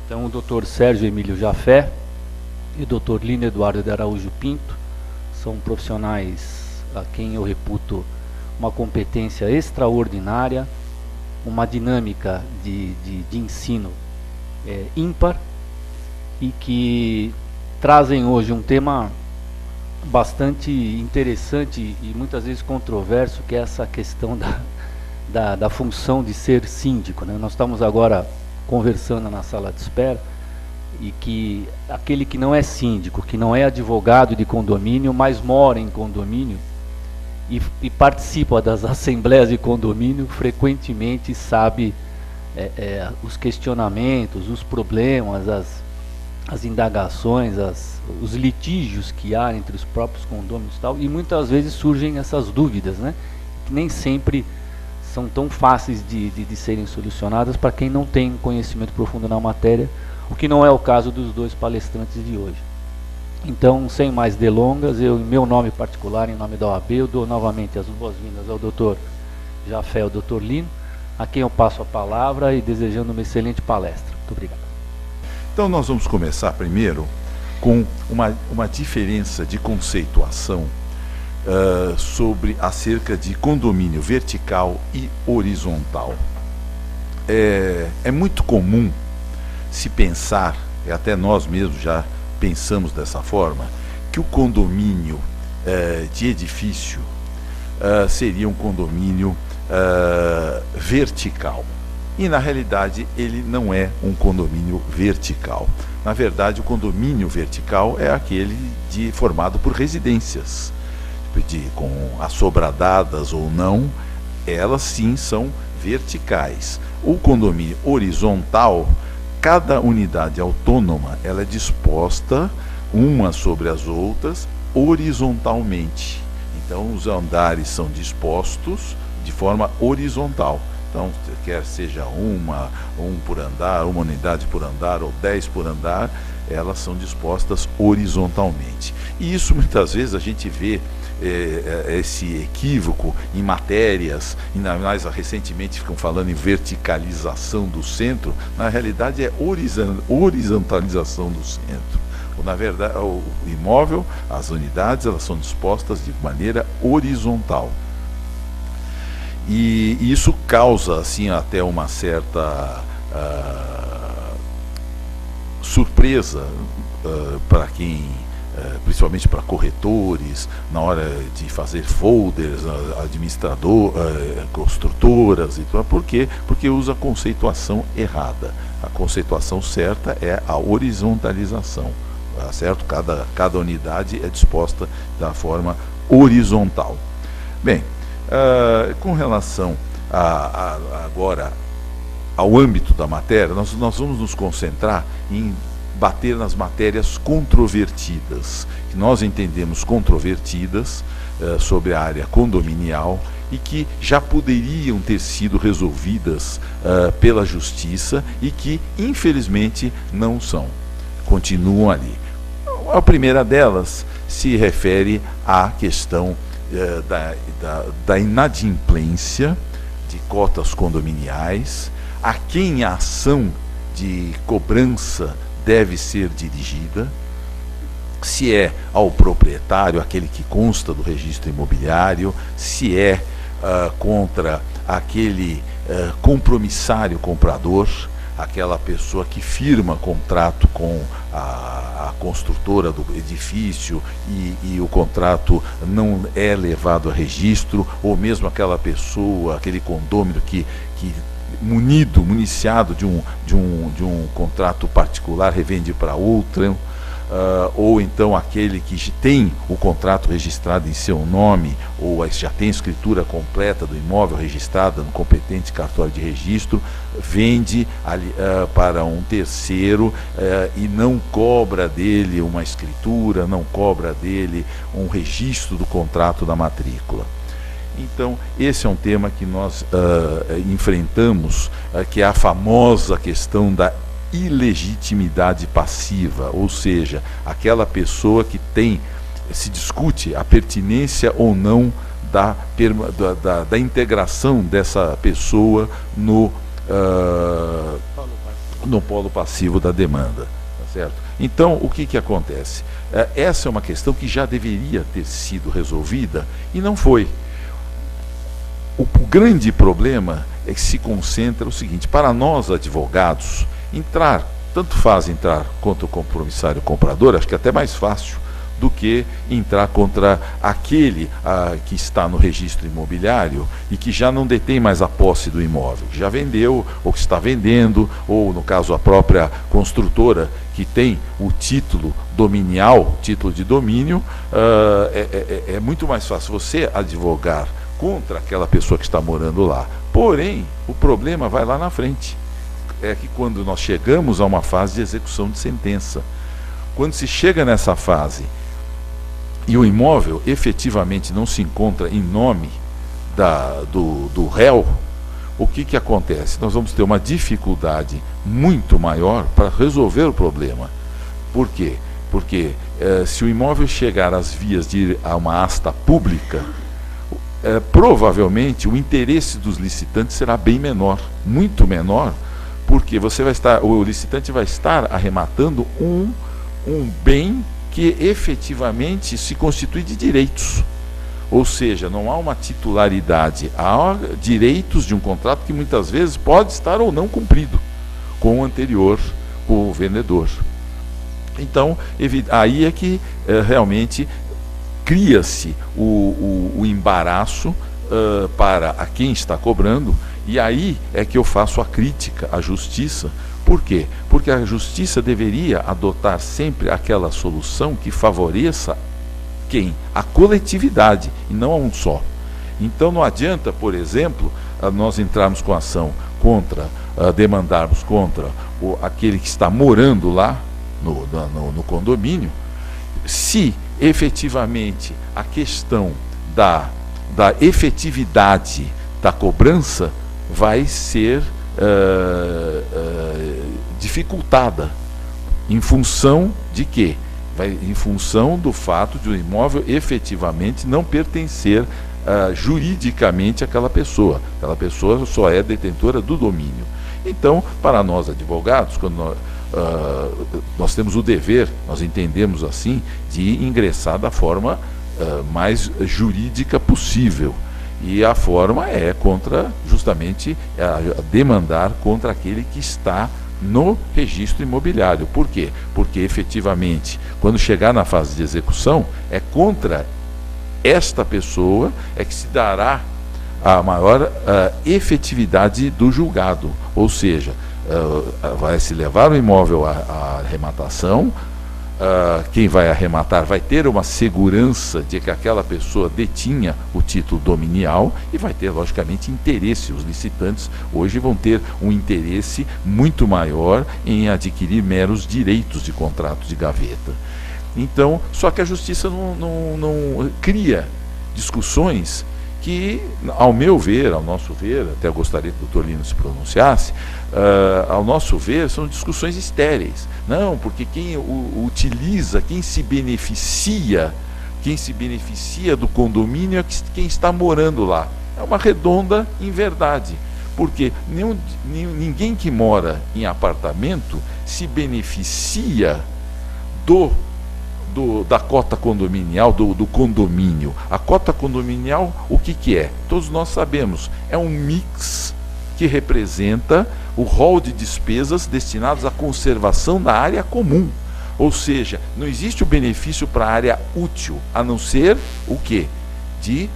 Então, o Dr. Sérgio Emílio Jafé e o Dr. Lino Eduardo de Araújo Pinto são profissionais a quem eu reputo uma competência extraordinária, uma dinâmica de ensino ímpar, e que trazem hoje um tema bastante interessante e muitas vezes controverso, que é essa questão da função de ser síndico, né? Nós estamos agora conversando na sala de espera, e que aquele que não é síndico, que não é advogado de condomínio, mas mora em condomínio e participa das assembleias de condomínio, frequentemente sabe os questionamentos, os problemas, as indagações, os litígios que há entre os próprios condôminos e tal, e muitas vezes surgem essas dúvidas, né, que nem sempre são tão fáceis de serem solucionadas para quem não tem conhecimento profundo na matéria, o que não é o caso dos dois palestrantes de hoje. Então, sem mais delongas, eu, em meu nome particular, em nome da OAB, eu dou novamente as boas-vindas ao Dr. Jafé e ao Dr. Lino, a quem eu passo a palavra e desejando uma excelente palestra. Muito obrigado. Então, nós vamos começar primeiro com uma diferença de conceituação acerca de condomínio vertical e horizontal. É muito comum se pensar, e até nós mesmos já pensamos dessa forma, que o condomínio de edifício seria um condomínio vertical. E na realidade ele não é um condomínio vertical. Na verdade, o condomínio vertical é aquele formado por residências, com assobradadas ou não, elas sim são verticais. O condomínio horizontal, cada unidade autônoma, ela é disposta uma sobre as outras horizontalmente. Então, os andares são dispostos de forma horizontal. Então, quer seja um por andar, uma unidade por andar ou 10 por andar, elas são dispostas horizontalmente. E isso muitas vezes a gente vê esse equívoco em matérias, ainda mais recentemente ficam falando em verticalização do centro. Na realidade é horizontalização do centro. Na verdade, o imóvel, as unidades, elas são dispostas de maneira horizontal. E isso causa assim até uma certa surpresa para quem, principalmente para corretores, na hora de fazer folders, construtoras e tudo. Por quê? Porque usa a conceituação errada. A conceituação certa é a horizontalização, tá certo? Cada unidade é disposta da forma horizontal. Bem, com relação agora ao âmbito da matéria, nós vamos nos concentrar em bater nas matérias controvertidas, que nós entendemos controvertidas sobre a área condominial e que já poderiam ter sido resolvidas pela justiça e que, infelizmente, não são, continuam ali. A primeira delas se refere à questão da inadimplência de cotas condominiais, a quem a ação de cobrança deve ser dirigida, se é ao proprietário, aquele que consta do registro imobiliário, se é contra aquele compromissário comprador, aquela pessoa que firma contrato com a construtora do edifício e o contrato não é levado a registro, ou mesmo aquela pessoa, aquele condômino que municiado de um contrato particular revende para outra, ou então aquele que tem o contrato registrado em seu nome, ou já tem escritura completa do imóvel registrada no competente cartório de registro, vende para um terceiro e não cobra dele uma escritura, não cobra dele um registro do contrato da matrícula. Então, esse é um tema que nós enfrentamos, que é a famosa questão da ilegitimidade passiva, ou seja, aquela pessoa que se discute a pertinência ou não da integração dessa pessoa no no polo passivo da demanda, tá certo? Então, o que acontece? Essa é uma questão que já deveria ter sido resolvida e não foi. O grande problema é que se concentra o seguinte: para nós advogados, tanto faz entrar contra o compromissário comprador, acho que é até mais fácil do que entrar contra aquele que está no registro imobiliário e que já não detém mais a posse do imóvel, que já vendeu, ou que está vendendo, ou no caso a própria construtora que tem o título dominial, título de domínio. É muito mais fácil você advogar contra aquela pessoa que está morando lá. Porém, o problema vai lá na frente. É que quando nós chegamos a uma fase de execução de sentença, quando se chega nessa fase e o imóvel efetivamente não se encontra em nome do réu, o que acontece? Nós vamos ter uma dificuldade muito maior para resolver o problema. Por quê? Porque se o imóvel chegar às vias de ir a uma asta pública, provavelmente o interesse dos licitantes será bem menor, muito menor, porque o licitante vai estar arrematando um bem que efetivamente se constitui de direitos. Ou seja, não há uma titularidade, há direitos de um contrato que muitas vezes pode estar ou não cumprido com o anterior, com o vendedor. Então, aí é que realmente cria-se o embaraço para a quem está cobrando, e aí é que eu faço a crítica à justiça. Por quê? Porque a justiça deveria adotar sempre aquela solução que favoreça quem? A coletividade, e não a um só. Então não adianta, por exemplo, nós entrarmos com ação contra, demandarmos contra aquele que está morando lá no condomínio, se efetivamente a questão da efetividade da cobrança vai ser dificultada. Em função de quê? Em função do fato de o imóvel efetivamente não pertencer juridicamente àquela pessoa. Aquela pessoa só é detentora do domínio. Então, para nós advogados, quando nós temos o dever, nós entendemos assim, de ingressar da forma mais jurídica possível. E a forma é justamente demandar contra aquele que está no registro imobiliário. Por quê? Porque efetivamente, quando chegar na fase de execução, é contra esta pessoa que se dará a maior efetividade do julgado. Ou seja, vai se levar o imóvel à arrematação. Quem vai arrematar vai ter uma segurança de que aquela pessoa detinha o título dominial e vai ter, logicamente, interesse. Os licitantes hoje vão ter um interesse muito maior em adquirir meros direitos de contrato de gaveta. Então, só que a justiça não cria discussões que, ao meu ver, ao nosso ver, até eu gostaria que o doutor Lino se pronunciasse, ao nosso ver, são discussões estéreis. Não, porque quem utiliza, quem se beneficia do condomínio é quem está morando lá. É uma redonda inverdade, porque ninguém que mora em apartamento se beneficia da cota condominial, do condomínio. A cota condominial, o que é? Todos nós sabemos, é um mix que representa o rol de despesas destinadas à conservação da área comum. Ou seja, não existe o benefício para a área útil, a não ser o quê? De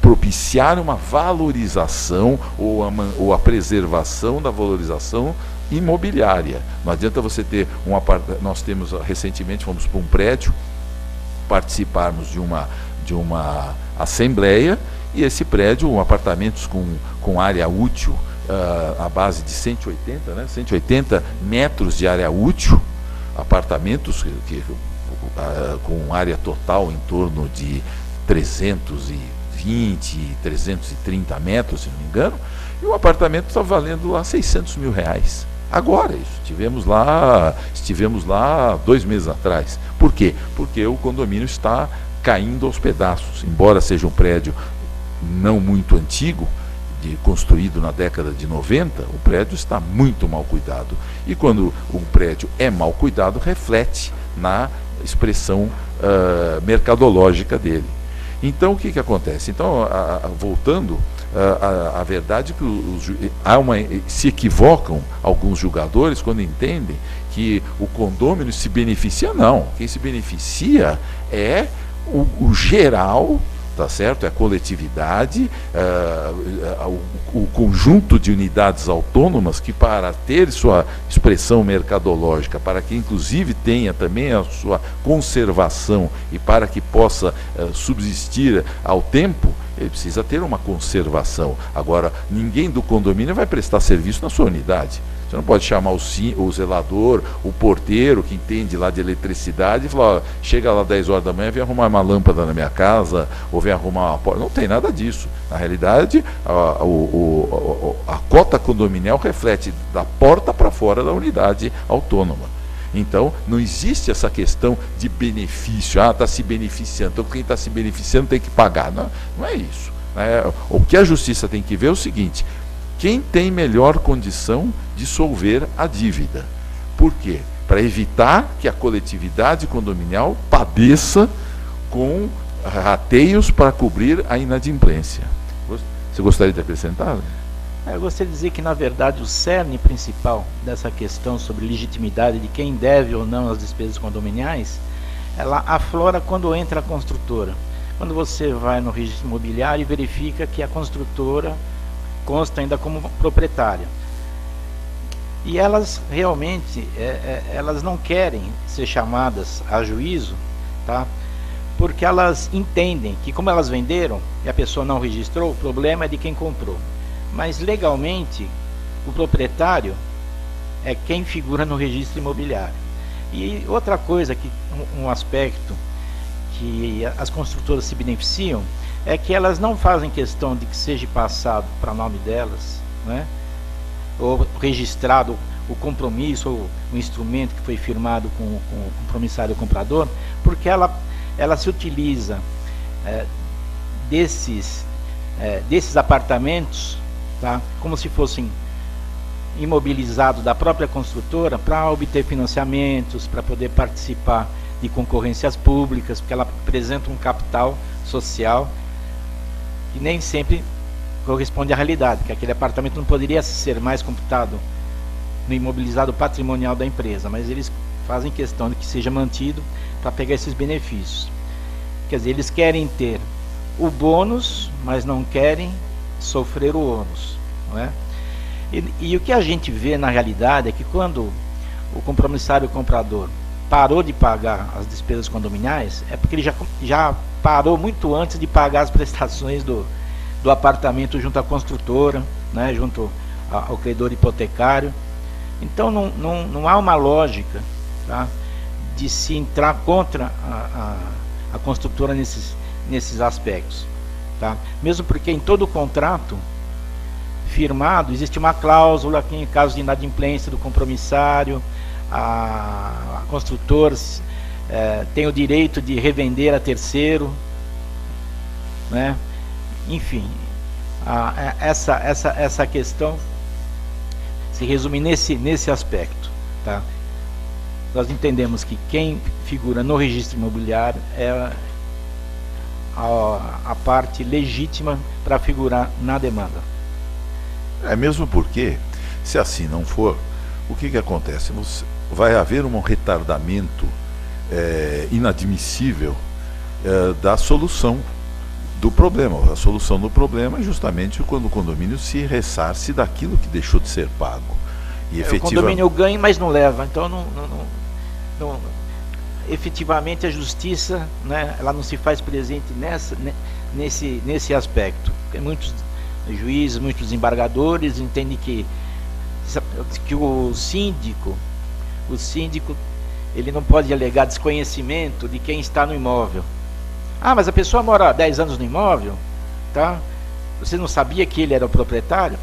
propiciar uma valorização ou a preservação da valorização imobiliária. Não adianta você ter nós temos recentemente, fomos para um prédio, participarmos de uma assembleia, e esse prédio, apartamentos com área útil à base de 180 metros de área útil, apartamentos com área total em torno de 320, 330 metros, se não me engano, e o apartamento está valendo lá R$600 mil. Agora, estivemos lá 2 meses atrás. Por quê? Porque o condomínio está caindo aos pedaços. Embora seja um prédio não muito antigo, construído na década de 90, o prédio está muito mal cuidado. E quando o prédio é mal cuidado, reflete na expressão mercadológica dele. Então, o que acontece? Então, voltando, a verdade é que se equivocam alguns julgadores quando entendem que o condômino se beneficia. Não, quem se beneficia é o geral, tá certo? É a coletividade, o conjunto de unidades autônomas que, para ter sua expressão mercadológica, para que inclusive tenha também a sua conservação e para que possa subsistir ao tempo, ele precisa ter uma conservação. Agora, ninguém do condomínio vai prestar serviço na sua unidade. Você não pode chamar o zelador, o porteiro, que entende lá de eletricidade, e falar, ó, chega lá 10 horas da manhã, vem arrumar uma lâmpada na minha casa, ou vem arrumar uma porta. Não tem nada disso. Na realidade, a cota condominial reflete da porta para fora da unidade autônoma. Então, não existe essa questão de benefício. Está se beneficiando. Então, quem está se beneficiando tem que pagar. Não, não é isso. O que a justiça tem que ver é o seguinte: quem tem melhor condição de solver a dívida. Por quê? Para evitar que a coletividade condominial padeça com rateios para cobrir a inadimplência. Você gostaria de acrescentar? Eu gostaria de dizer que, na verdade, o cerne principal dessa questão sobre legitimidade de quem deve ou não as despesas condominiais, ela aflora quando entra a construtora. Quando você vai no registro imobiliário e verifica que a construtora consta ainda como proprietária. E elas realmente, elas não querem ser chamadas a juízo, tá? Porque elas entendem que, como elas venderam e a pessoa não registrou, o problema é de quem comprou. Mas legalmente, o proprietário é quem figura no registro imobiliário. E outra coisa, um aspecto que as construtoras se beneficiam, é que elas não fazem questão de que seja passado para nome delas, né? Ou registrado o compromisso ou o instrumento que foi firmado com o compromissário comprador, porque ela se utiliza desses apartamentos, tá? Como se fossem imobilizados da própria construtora para obter financiamentos, para poder participar de concorrências públicas, porque ela apresenta um capital social que nem sempre corresponde à realidade, que aquele apartamento não poderia ser mais computado no imobilizado patrimonial da empresa, mas eles fazem questão de que seja mantido para pegar esses benefícios. Quer dizer, eles querem ter o bônus, mas não querem sofrer o ônus, não é? E o que a gente vê na realidade é que quando o compromissário comprador parou de pagar as despesas condominiais, é porque ele já parou muito antes de pagar as prestações do apartamento junto à construtora, né, junto ao credor hipotecário. Então não há uma lógica, tá, de se entrar contra a construtora nesses aspectos, tá? Mesmo porque em todo contrato firmado existe uma cláusula que, em caso de inadimplência do compromissário, a construtora tem o direito de revender a terceiro, né? Enfim, essa questão se resume nesse aspecto, tá? Nós entendemos que quem figura no registro imobiliário é a parte legítima para figurar na demanda. Mesmo porque, se assim não for, o que acontece? Vai haver um retardamento inadmissível da solução do problema. A solução do problema é justamente quando o condomínio se ressarce daquilo que deixou de ser pago. E o condomínio ganha, mas não leva. Então, efetivamente, a justiça, né, ela não se faz presente nesse aspecto. Muitos juízes, muitos desembargadores entendem que o síndico ele não pode alegar desconhecimento de quem está no imóvel. Mas a pessoa mora há 10 anos no imóvel, tá? Você não sabia que ele era o proprietário?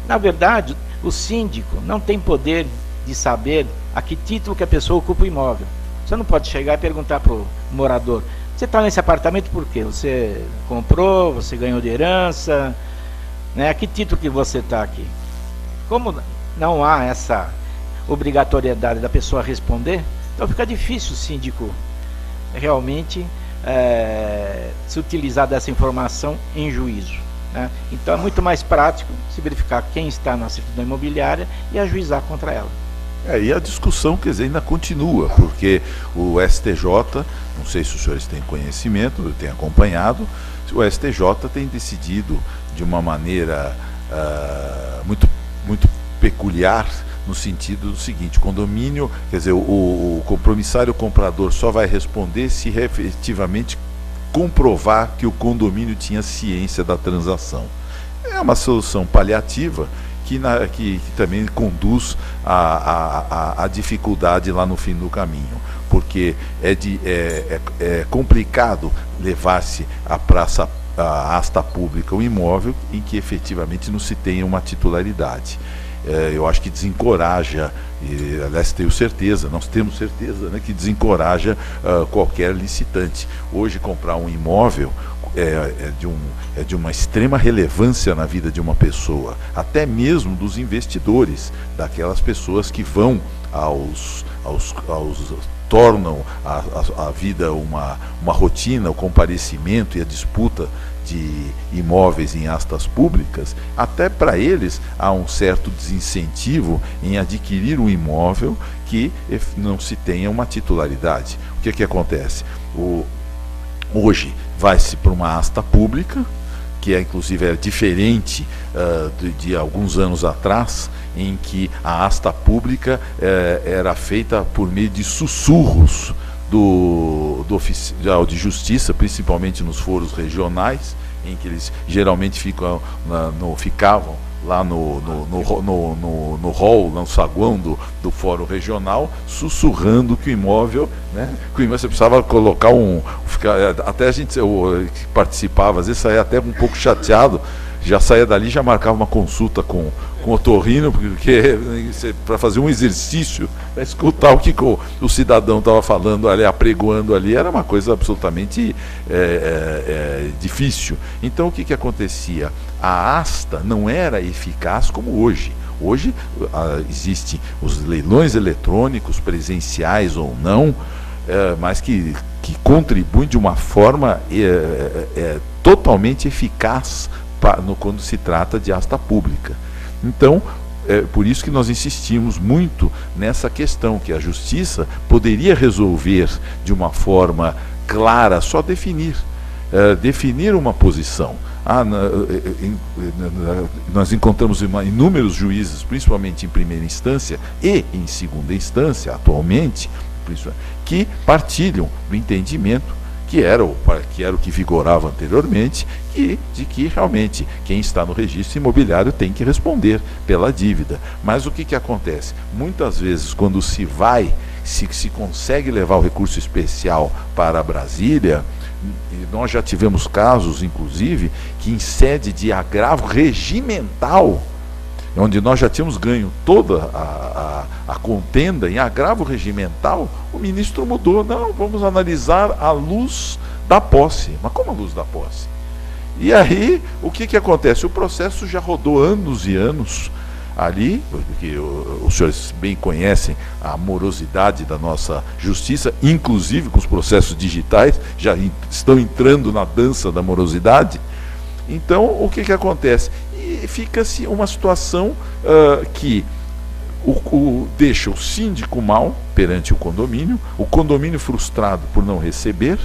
Na verdade, o síndico não tem poder de saber a que título que a pessoa ocupa o imóvel. Você não pode chegar e perguntar para o morador: você está nesse apartamento por quê? Você comprou, você ganhou de herança, né? A que título que você está aqui? Como não há essa obrigatoriedade da pessoa responder, então fica difícil o síndico realmente se utilizar dessa informação em juízo, né? Então é muito mais prático se verificar quem está na certidão imobiliária e ajuizar contra ela. E a discussão, quer dizer, ainda continua, porque o STJ, não sei se os senhores têm conhecimento, eu tenho acompanhado, o STJ tem decidido de uma maneira muito peculiar, no sentido do seguinte: condomínio, quer dizer, o compromissário comprador só vai responder se efetivamente comprovar que o condomínio tinha ciência da transação. É uma solução paliativa que também conduz à dificuldade lá no fim do caminho, porque é complicado levar-se à asta pública um imóvel em que efetivamente não se tenha uma titularidade. Eu acho que desencoraja, aliás, nós temos certeza, né, que desencoraja qualquer licitante. Hoje comprar um imóvel é de uma extrema relevância na vida de uma pessoa, até mesmo dos investidores, daquelas pessoas que vão tornam a vida uma rotina, o comparecimento e a disputa de imóveis em astas públicas. Até para eles há um certo desincentivo em adquirir um imóvel que não se tenha uma titularidade. O que acontece? Hoje vai-se para uma asta pública, que inclusive é diferente de alguns anos atrás, em que a asta pública era feita por meio de sussurros do oficial de justiça, principalmente nos foros regionais, em que eles geralmente ficavam lá no hall, no saguão do fórum regional, sussurrando que o imóvel, né, você precisava colocar até a gente que participava, às vezes saía até um pouco chateado, já saía dali, já marcava uma consulta com o otorrino, porque para fazer um exercício, para escutar o que o cidadão estava falando ali, apregoando ali, era uma coisa absolutamente difícil. Então o que acontecia? A asta não era eficaz como hoje. Hoje existem os leilões eletrônicos, presenciais ou não, mas que contribuem de uma forma totalmente eficaz quando se trata de asta pública. Então, é por isso que nós insistimos muito nessa questão, que a justiça poderia resolver de uma forma clara, só definir uma posição. Nós encontramos inúmeros juízes, principalmente em primeira instância e em segunda instância, atualmente, que partilham do entendimento que era o que vigorava anteriormente, de que realmente quem está no registro imobiliário tem que responder pela dívida. Mas o que acontece? Muitas vezes, quando se consegue levar o recurso especial para Brasília, e nós já tivemos casos, inclusive, que em sede de agravo regimental, onde nós já tínhamos ganho toda a contenda em agravo regimental, o ministro mudou. Não, vamos analisar à luz da posse. Mas como a luz da posse? E aí, o que acontece? O processo já rodou anos e anos ali, porque os senhores bem conhecem a morosidade da nossa justiça, inclusive com os processos digitais, já estão entrando na dança da morosidade. Então, o que acontece? E fica-se uma situação que deixa o síndico mal perante o condomínio frustrado por não receber,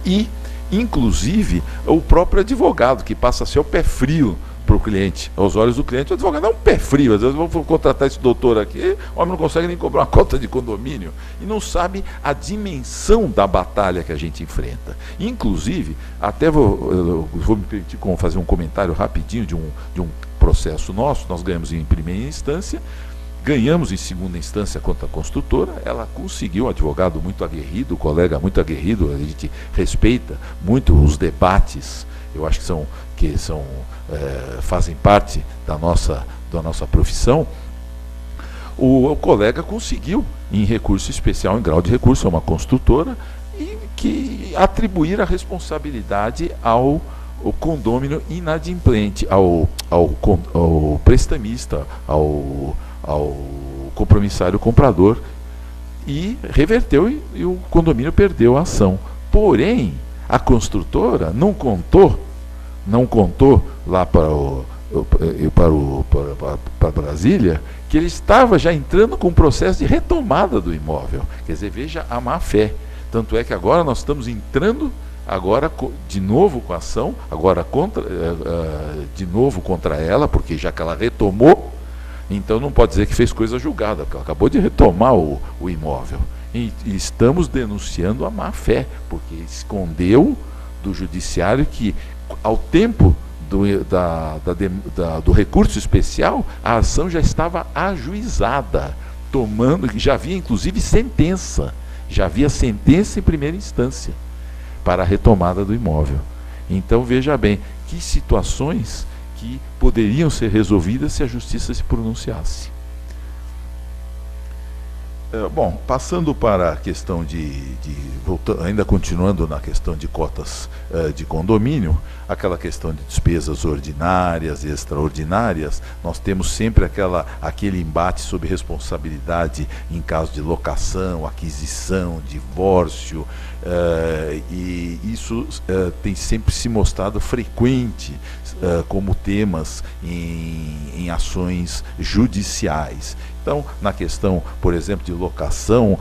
e, inclusive, o próprio advogado, que passa a ser o pé frio para o cliente, aos olhos do cliente. O advogado é um pé frio, às vezes vou contratar esse doutor aqui, o homem não consegue nem cobrar uma cota de condomínio, e não sabe a dimensão da batalha que a gente enfrenta. Inclusive, até vou me permitir fazer um comentário rapidinho de um processo nosso. Nós ganhamos em primeira instância, ganhamos em segunda instância contra a construtora. Ela conseguiu, um advogado muito aguerrido, um colega muito aguerrido, a gente respeita muito os debates, eu acho que fazem parte da nossa profissão. O colega conseguiu, em recurso especial, em grau de recurso, a uma construtora, e que atribuir a responsabilidade ao o condômino inadimplente ao prestamista, ao compromissário comprador, e reverteu e o condomínio perdeu a ação. Porém, a construtora não contou lá para Brasília que ele estava já entrando com um processo de retomada do imóvel. Quer dizer, veja a má fé. Tanto é que agora nós estamos entrando de novo com a ação, de novo contra ela, porque já que ela retomou, então não pode dizer que fez coisa julgada, porque ela acabou de retomar o imóvel. E estamos denunciando a má fé, porque escondeu do judiciário que, ao tempo do recurso especial, a ação já estava ajuizada, já havia inclusive sentença em primeira instância para a retomada do imóvel. Então veja bem, que situações que poderiam ser resolvidas se a justiça se pronunciasse. Bom, passando para a questão ainda continuando na questão de cotas de condomínio, aquela questão de despesas ordinárias e extraordinárias, nós temos sempre aquele embate sobre responsabilidade em caso de locação, aquisição, divórcio, e isso tem sempre se mostrado frequente como temas em ações judiciais. Então, na questão, por exemplo, de locação,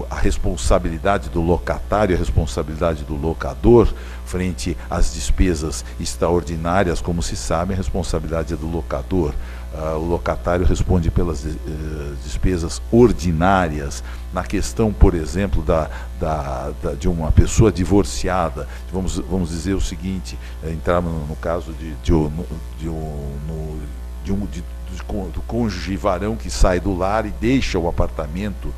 a responsabilidade do locatário, a responsabilidade do locador, frente às despesas extraordinárias, como se sabe, a responsabilidade é do locador. O locatário responde pelas despesas ordinárias. Na questão, por exemplo, de uma pessoa divorciada, vamos dizer o seguinte, entrar no caso do cônjuge varão que sai do lar e deixa o apartamento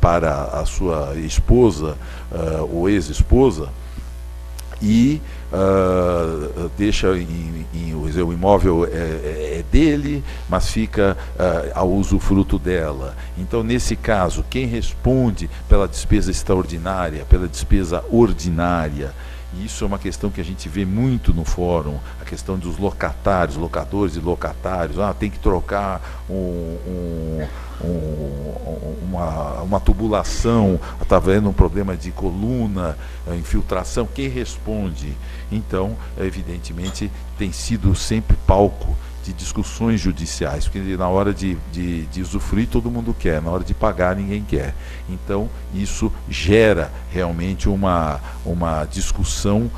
para a sua esposa ou ex-esposa, e deixa o imóvel é dele, mas fica ao usufruto dela. Então, nesse caso, quem responde pela despesa extraordinária, pela despesa ordinária? E isso é uma questão que a gente vê muito no fórum, a questão dos locatários, locadores e locatários. Tem que trocar uma tubulação, está havendo um problema de coluna, infiltração, quem responde? Então, evidentemente, tem sido sempre palco de discussões judiciais, porque na hora de usufruir todo mundo quer, na hora de pagar ninguém quer. Então isso gera realmente uma discussão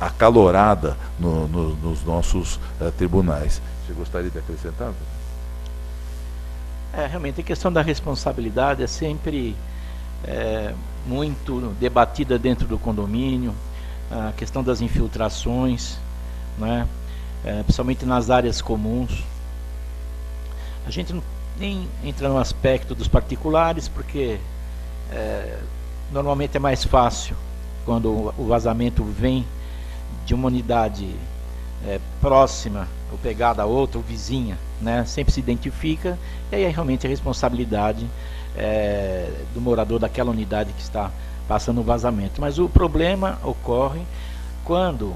acalorada nos nossos tribunais. Você gostaria de acrescentar? Realmente a questão da responsabilidade é sempre muito debatida dentro do condomínio, a questão das infiltrações, né? Principalmente nas áreas comuns. A gente nem entra no aspecto dos particulares, porque normalmente é mais fácil quando o vazamento vem de uma unidade próxima, ou pegada a outra, ou vizinha, né? Sempre se identifica, e aí realmente a responsabilidade do morador daquela unidade que está passando o vazamento. Mas o problema ocorre quando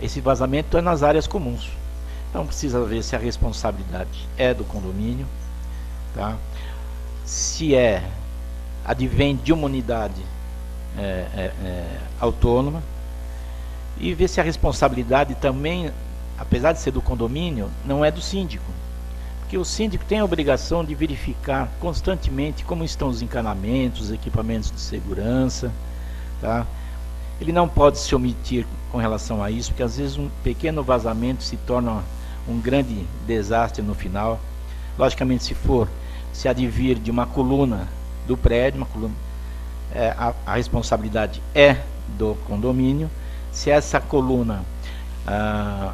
esse vazamento é nas áreas comuns. Então precisa ver se a responsabilidade é do condomínio, tá? Se advém de uma unidade autônoma, e ver se a responsabilidade também, apesar de ser do condomínio, não é do síndico. Porque o síndico tem a obrigação de verificar constantemente como estão os encanamentos, os equipamentos de segurança, tá? Ele não pode se omitir com relação a isso, porque às vezes um pequeno vazamento se torna um grande desastre no final. Logicamente, se advir de uma coluna do prédio, a responsabilidade é do condomínio. Se essa coluna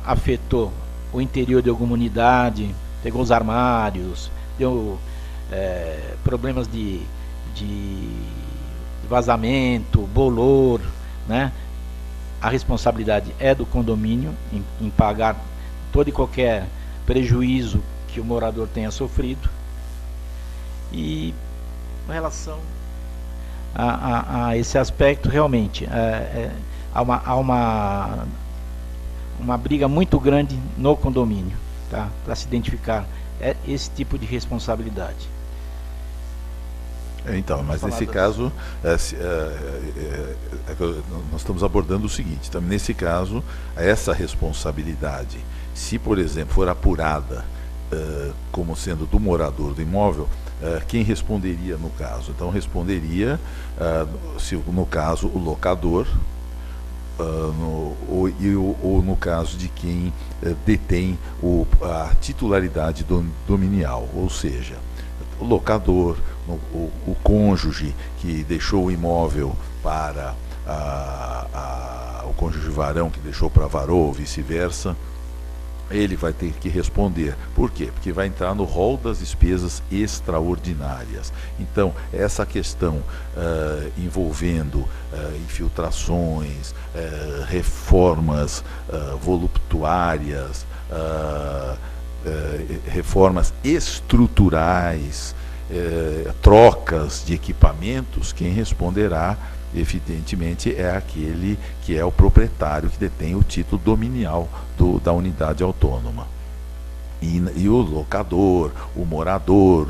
afetou o interior de alguma unidade, pegou os armários, deu problemas de vazamento, bolor, né? A responsabilidade é do condomínio em pagar todo e qualquer prejuízo que o morador tenha sofrido. E com relação a esse aspecto, realmente, há uma briga muito grande no condomínio, tá? Para se identificar esse tipo de responsabilidade. Então, mas nesse caso, nós estamos abordando o seguinte, também nesse caso, essa responsabilidade, se por exemplo for apurada como sendo do morador do imóvel, quem responderia no caso? Então responderia, se no caso, o locador, ou no caso de quem detém a titularidade dominial, ou seja, o locador, o cônjuge que deixou o imóvel para o cônjuge varão que deixou para a varoa ou vice-versa, ele vai ter que responder. Por quê? Porque vai entrar no rol das despesas extraordinárias. Então, essa questão envolvendo infiltrações, reformas voluptuárias, reformas estruturais, trocas de equipamentos, quem responderá evidentemente é aquele que é o proprietário, que detém o título dominial da unidade autônoma. E o locador, o morador,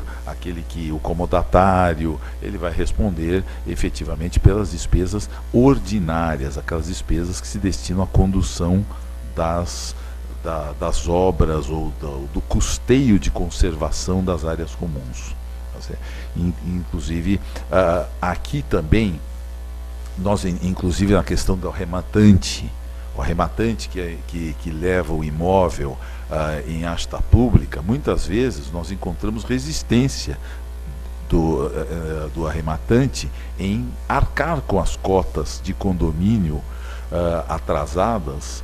o comodatário, ele vai responder efetivamente pelas despesas ordinárias, aquelas despesas que se destinam à condução das obras ou do custeio de conservação das áreas comuns. Inclusive, aqui também, nós, inclusive na questão do arrematante, o arrematante que leva o imóvel em asta pública, muitas vezes nós encontramos resistência do arrematante em arcar com as cotas de condomínio atrasadas,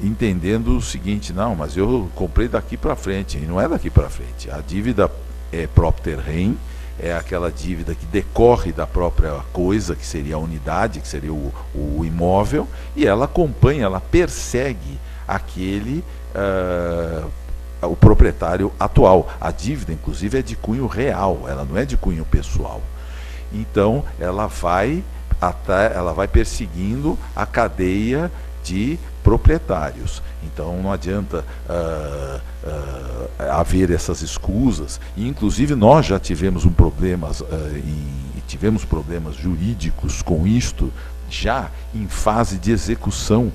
entendendo o seguinte: não, mas eu comprei daqui para frente, e não é daqui para frente, a dívida é propter rem, é aquela dívida que decorre da própria coisa, que seria a unidade, que seria o imóvel, e ela acompanha, ela persegue o proprietário atual. A dívida, inclusive, é de cunho real, ela não é de cunho pessoal. Então, ela vai perseguindo a cadeia de proprietários. Então não adianta haver essas escusas, e inclusive nós já tivemos tivemos problemas jurídicos com isto, já em fase de execução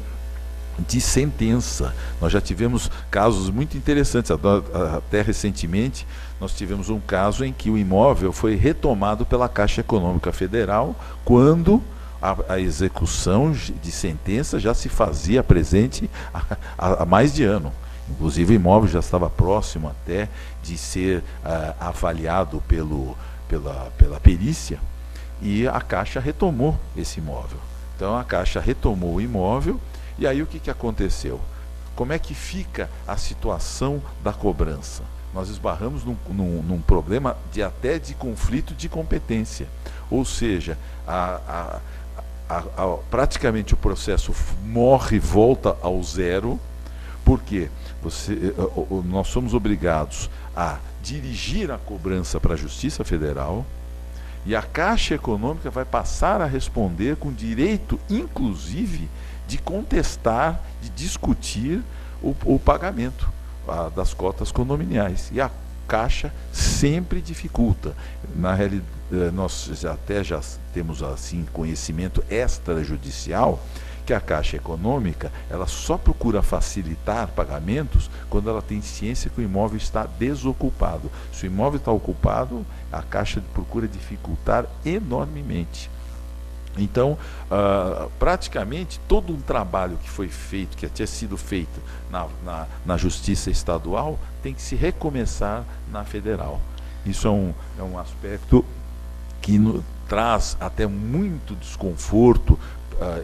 de sentença. Nós já tivemos casos muito interessantes, até recentemente nós tivemos um caso em que o imóvel foi retomado pela Caixa Econômica Federal, quando a execução de sentença já se fazia presente há mais de ano. Inclusive o imóvel já estava próximo até de ser avaliado pela perícia, e a Caixa retomou esse imóvel. Então a Caixa retomou o imóvel, e aí o que aconteceu? Como é que fica a situação da cobrança? Nós esbarramos num problema até de conflito de competência, ou seja, praticamente o processo morre e volta ao zero, porque nós somos obrigados a dirigir a cobrança para a Justiça Federal, e a Caixa Econômica vai passar a responder com direito, inclusive, de contestar, de discutir o pagamento das cotas condominiais. E a Caixa sempre dificulta. Na realidade, nós até já temos assim conhecimento extrajudicial que a Caixa Econômica ela só procura facilitar pagamentos quando ela tem ciência que o imóvel está desocupado. Se o imóvel está ocupado, a Caixa procura dificultar enormemente. Então, praticamente todo um trabalho que foi feito, que tinha sido feito na Justiça Estadual, tem que se recomeçar na Federal. Isso é um aspecto que traz até muito desconforto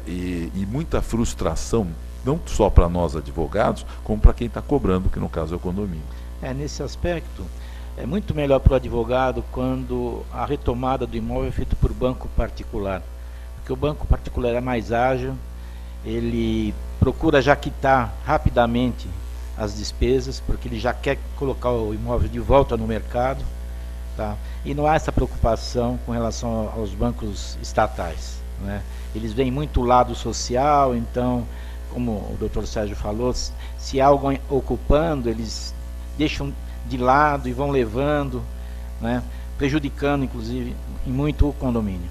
e muita frustração, não só para nós advogados, como para quem está cobrando, que no caso é o condomínio. Nesse aspecto, é muito melhor para o advogado quando a retomada do imóvel é feita por banco particular. Porque o banco particular é mais ágil, ele procura já quitar rapidamente as despesas, porque ele já quer colocar o imóvel de volta no mercado, tá? E não há essa preocupação com relação aos bancos estatais. né? Eles veem muito o lado social, então, como o Dr. Sérgio falou, se há algo ocupando, eles deixam de lado e vão levando, né? Prejudicando, inclusive, em muito o condomínio.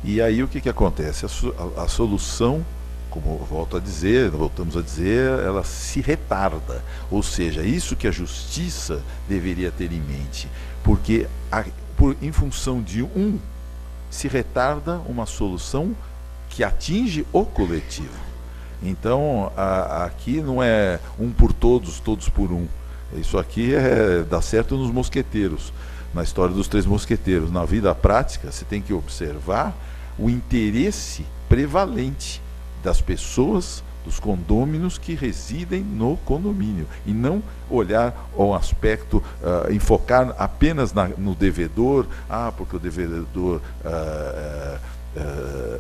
E aí o que acontece? A solução, como voltamos a dizer, ela se retarda. Ou seja, isso que a justiça deveria ter em mente. Porque em função de se retarda uma solução que atinge o coletivo. Então, aqui não é um por todos, todos por um. Isso aqui dá certo nos mosqueteiros, na história dos 3 mosqueteiros. Na vida prática, você tem que observar o interesse prevalente das pessoas, dos condôminos que residem no condomínio, e não olhar ao aspecto, enfocar apenas no devedor, porque o devedor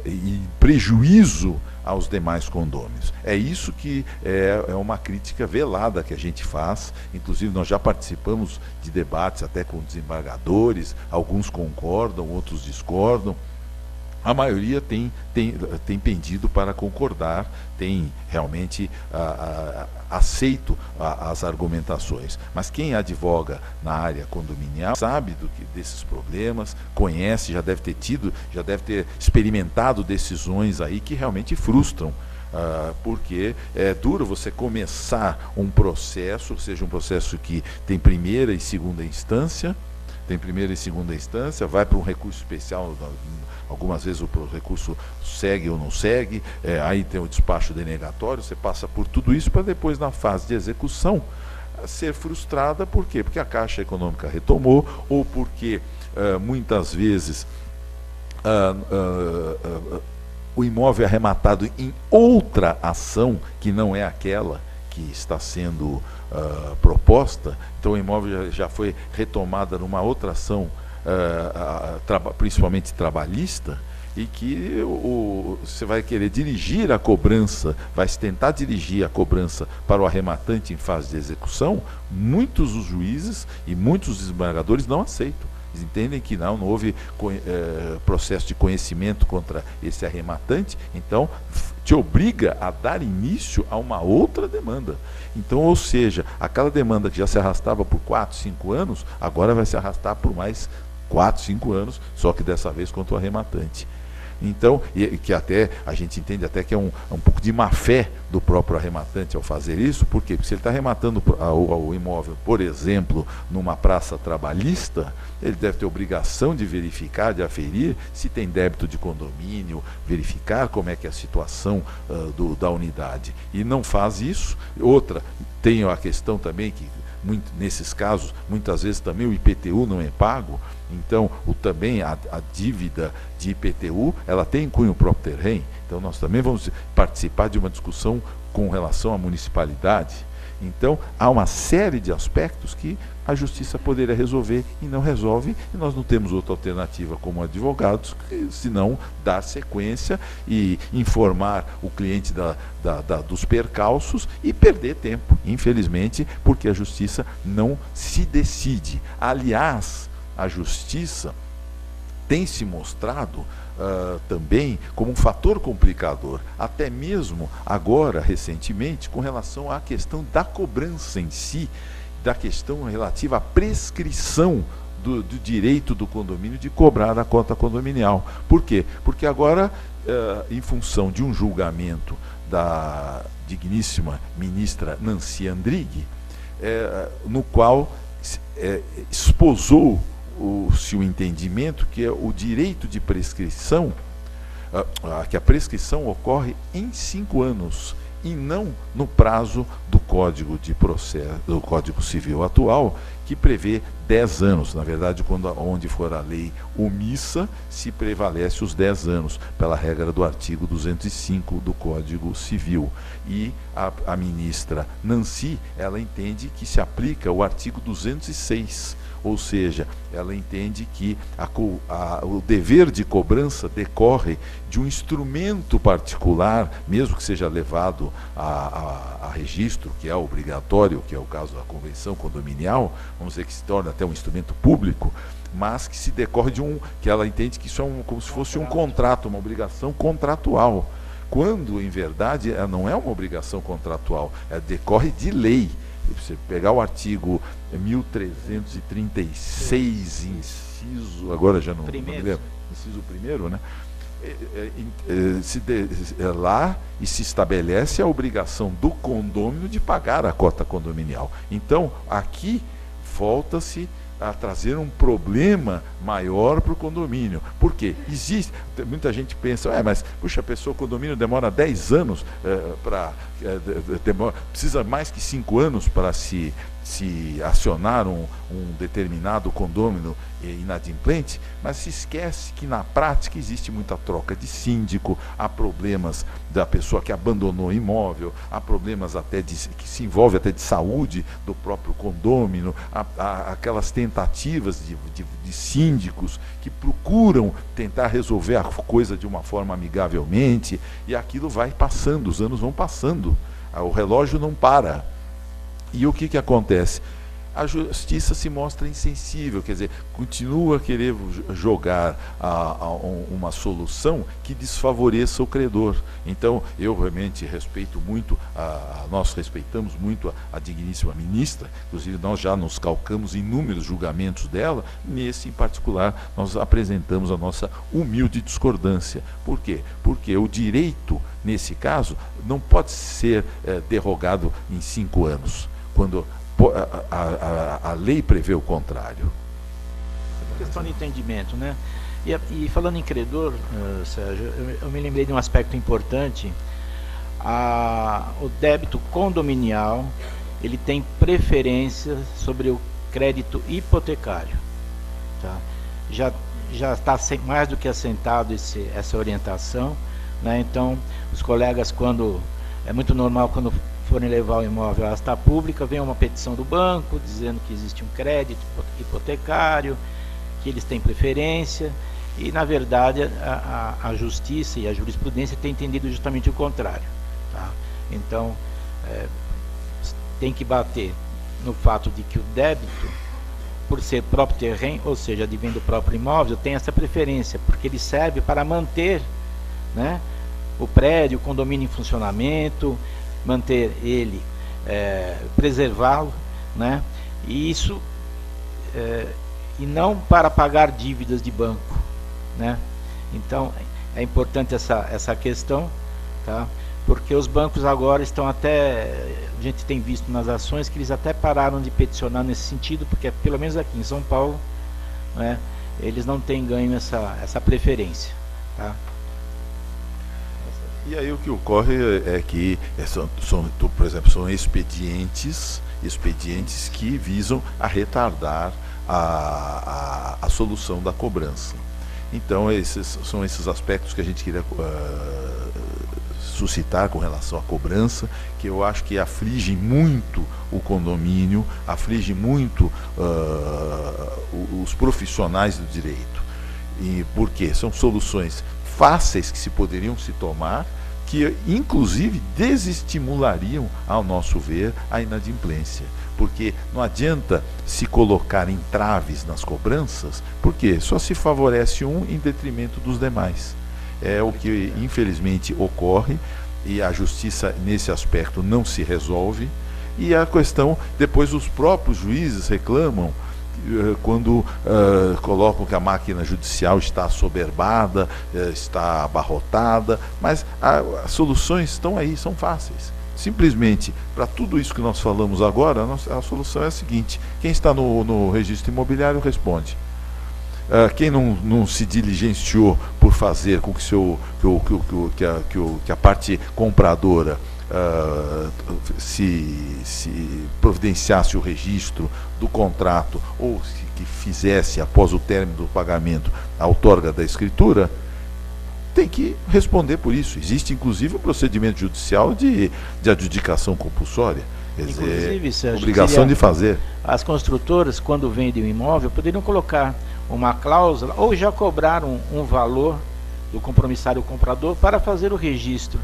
e prejuízo aos demais condôminos. É isso que é uma crítica velada que a gente faz. Inclusive nós já participamos de debates até com desembargadores, alguns concordam, outros discordam. A maioria tem pendido para concordar, tem realmente aceito as argumentações. Mas quem advoga na área condominial sabe desses problemas, conhece, já deve ter experimentado decisões aí que realmente frustram. Porque é duro você começar um processo, seja um processo que tem primeira e segunda instância, vai para um recurso especial. Algumas vezes o recurso segue ou não segue, aí tem o despacho denegatório, você passa por tudo isso para depois, na fase de execução, ser frustrada. Por quê? Porque a Caixa Econômica retomou, ou porque muitas vezes o imóvel é arrematado em outra ação que não é aquela que está sendo proposta. Então o imóvel já foi retomada numa outra ação, principalmente trabalhista, e que você vai querer dirigir a cobrança, vai tentar dirigir a cobrança para o arrematante em fase de execução. Muitos os juízes e muitos desembargadores não aceitam. Eles entendem que não houve processo de conhecimento contra esse arrematante, então te obriga a dar início a uma outra demanda. Então, ou seja, aquela demanda que já se arrastava por 4, 5 anos, agora vai se arrastar por mais 4, 5 anos, só que dessa vez contra o arrematante. Então, que até a gente entende até que é um pouco de má fé do próprio arrematante ao fazer isso. Por quê? Porque se ele está arrematando o imóvel, por exemplo, numa praça trabalhista, ele deve ter obrigação de verificar, de aferir se tem débito de condomínio, verificar como é que é a situação da unidade. E não faz isso. Outra, tem a questão também que, nesses casos, muitas vezes também o IPTU não é pago. Então, também a dívida de IPTU, ela tem cunho próprio terreno. Então, nós também vamos participar de uma discussão com relação à municipalidade. Então, há uma série de aspectos que a justiça poderia resolver e não resolve, e nós não temos outra alternativa como advogados, senão dar sequência e informar o cliente dos percalços e perder tempo, infelizmente, porque a justiça não se decide. Aliás, a justiça tem se mostrado também como um fator complicador, até mesmo agora, recentemente, com relação à questão da cobrança em si, da questão relativa à prescrição do direito do condomínio de cobrar a cota condominial. Por quê? Porque agora, em função de um julgamento da digníssima ministra Nancy Andrighi, no qual esposou o entendimento que é o direito de prescrição, que a prescrição ocorre em 5 anos e não no prazo do Código de Processo, do Código Civil atual, que prevê 10 anos. Na verdade, onde for a lei omissa, se prevalece os 10 anos, pela regra do artigo 205 do Código Civil. E a ministra Nancy, ela entende que se aplica o artigo 206, ou seja, ela entende que o dever de cobrança decorre de um instrumento particular, mesmo que seja levado a registro, que é obrigatório, que é o caso da convenção condominial, vamos dizer que se torna até um instrumento público, mas que se decorre que ela entende que isso é como se fosse um contrato, uma obrigação contratual, quando, em verdade, ela não é uma obrigação contratual, ela decorre de lei. Você pegar o artigo 1336, inciso, agora já não me lembro, inciso 1º, né? Lá e se estabelece a obrigação do condômino de pagar a cota condominial. Então, aqui volta-se a trazer um problema maior para o condomínio. Por quê? Muita gente pensa, mas puxa, o condomínio demora 10 anos precisa mais que 5 anos para se acionar um determinado condômino inadimplente, mas se esquece que na prática existe muita troca de síndico, há problemas da pessoa que abandonou o imóvel, há problemas até que se envolve até de saúde do próprio condômino, há aquelas tentativas de síndicos que procuram tentar resolver a coisa de uma forma amigavelmente, e aquilo vai passando, os anos vão passando, o relógio não para. E o que acontece? A justiça se mostra insensível, quer dizer, continua a querer jogar uma solução que desfavoreça o credor. Então, eu realmente respeito muito, nós respeitamos muito a digníssima ministra, inclusive nós já nos calcamos inúmeros julgamentos dela, nesse em particular nós apresentamos a nossa humilde discordância. Por quê? Porque o direito, nesse caso, não pode ser derrogado em 5 anos, quando a lei prevê o contrário. É questão de entendimento, né? E falando em credor, Sérgio, eu me lembrei de um aspecto importante. O débito condominial, ele tem preferência sobre o crédito hipotecário, tá? Já está mais do que assentado essa orientação, né? Então, os colegas, é muito normal quando forem levar o imóvel à asta pública, vem uma petição do banco dizendo que existe um crédito hipotecário, que eles têm preferência, e na verdade a justiça e a jurisprudência têm entendido justamente o contrário, tá? Então, tem que bater no fato de que o débito, por ser próprio terreno, ou seja, advém do próprio imóvel, tem essa preferência, porque ele serve para manter, né, o prédio, o condomínio em funcionamento, manter ele, preservá-lo, né? E isso, e não para pagar dívidas de banco, né? Então, é importante essa questão, tá? Porque os bancos agora estão até, a gente tem visto nas ações que eles até pararam de peticionar nesse sentido, porque pelo menos aqui em São Paulo, né, eles não têm ganho essa preferência, tá? E aí o que ocorre é que, por exemplo, são expedientes que visam a retardar a solução da cobrança. Então, são esses aspectos que a gente queria suscitar com relação à cobrança, que eu acho que afligem muito o condomínio, afligem muito os profissionais do direito. E por quê? São soluções fáceis que se poderiam se tomar, que inclusive desestimulariam, ao nosso ver, a inadimplência. Porque não adianta se colocar entraves nas cobranças, porque só se favorece um em detrimento dos demais. É o que infelizmente ocorre, e a justiça nesse aspecto não se resolve, e a questão, depois os próprios juízes reclamam quando colocam que a máquina judicial está assoberbada, está abarrotada, mas as soluções estão aí, são fáceis. Simplesmente, para tudo isso que nós falamos agora, a solução é a seguinte: quem está no registro imobiliário responde. Quem não se diligenciou por fazer com que a parte compradora se providenciasse o registro do contrato, ou que fizesse, após o término do pagamento, a outorga da escritura, tem que responder por isso. Existe inclusive um procedimento judicial de adjudicação compulsória. Quer Inclusive, dizer, Sérgio, obrigação de fazer. as construtoras, quando vendem um imóvel, poderiam colocar uma cláusula ou já cobrar um valor do compromissário comprador para fazer o registro.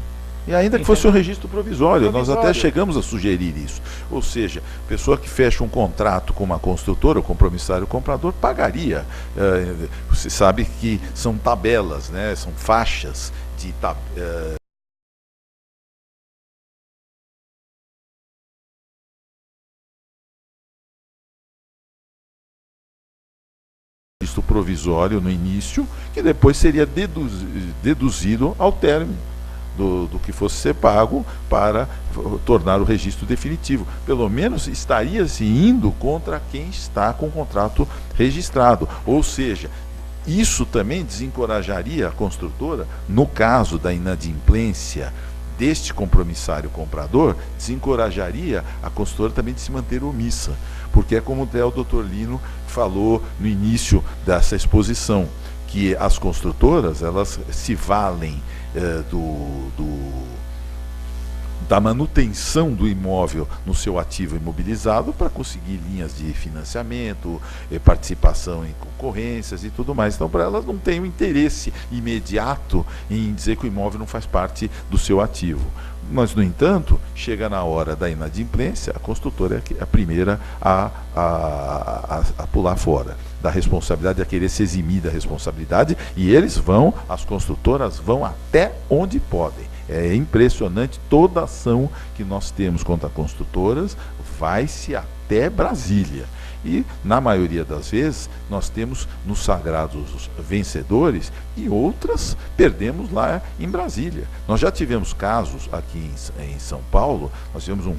E ainda que fosse um registro provisório, nós até chegamos a sugerir isso. Ou seja, pessoa que fecha um contrato com uma construtora, o compromissário comprador, pagaria. Você sabe que são tabelas, né? São faixas de registro provisório no início, que depois seria deduzido ao término do que fosse ser pago para tornar o registro definitivo. Pelo menos estaria-se indo contra quem está com o contrato registrado. Ou seja, isso também desencorajaria a construtora, no caso da inadimplência deste compromissário comprador, desencorajaria a construtora também de se manter omissa. Porque é como até o Dr. Lino falou no início dessa exposição, que as construtoras, elas se valem da manutenção do imóvel no seu ativo imobilizado para conseguir linhas de financiamento, participação em concorrências e tudo mais. Então, para elas não tem um interesse imediato em dizer que o imóvel não faz parte do seu ativo. Mas, no entanto, chega na hora da inadimplência, a construtora é a primeira a pular fora da responsabilidade, a querer se eximir da responsabilidade, e as construtoras vão até onde podem. É impressionante, toda ação que nós temos contra construtoras vai-se até Brasília. E, na maioria das vezes, nós temos nos sagrados vencedores e outras perdemos lá em Brasília. Nós já tivemos casos aqui em São Paulo, nós tivemos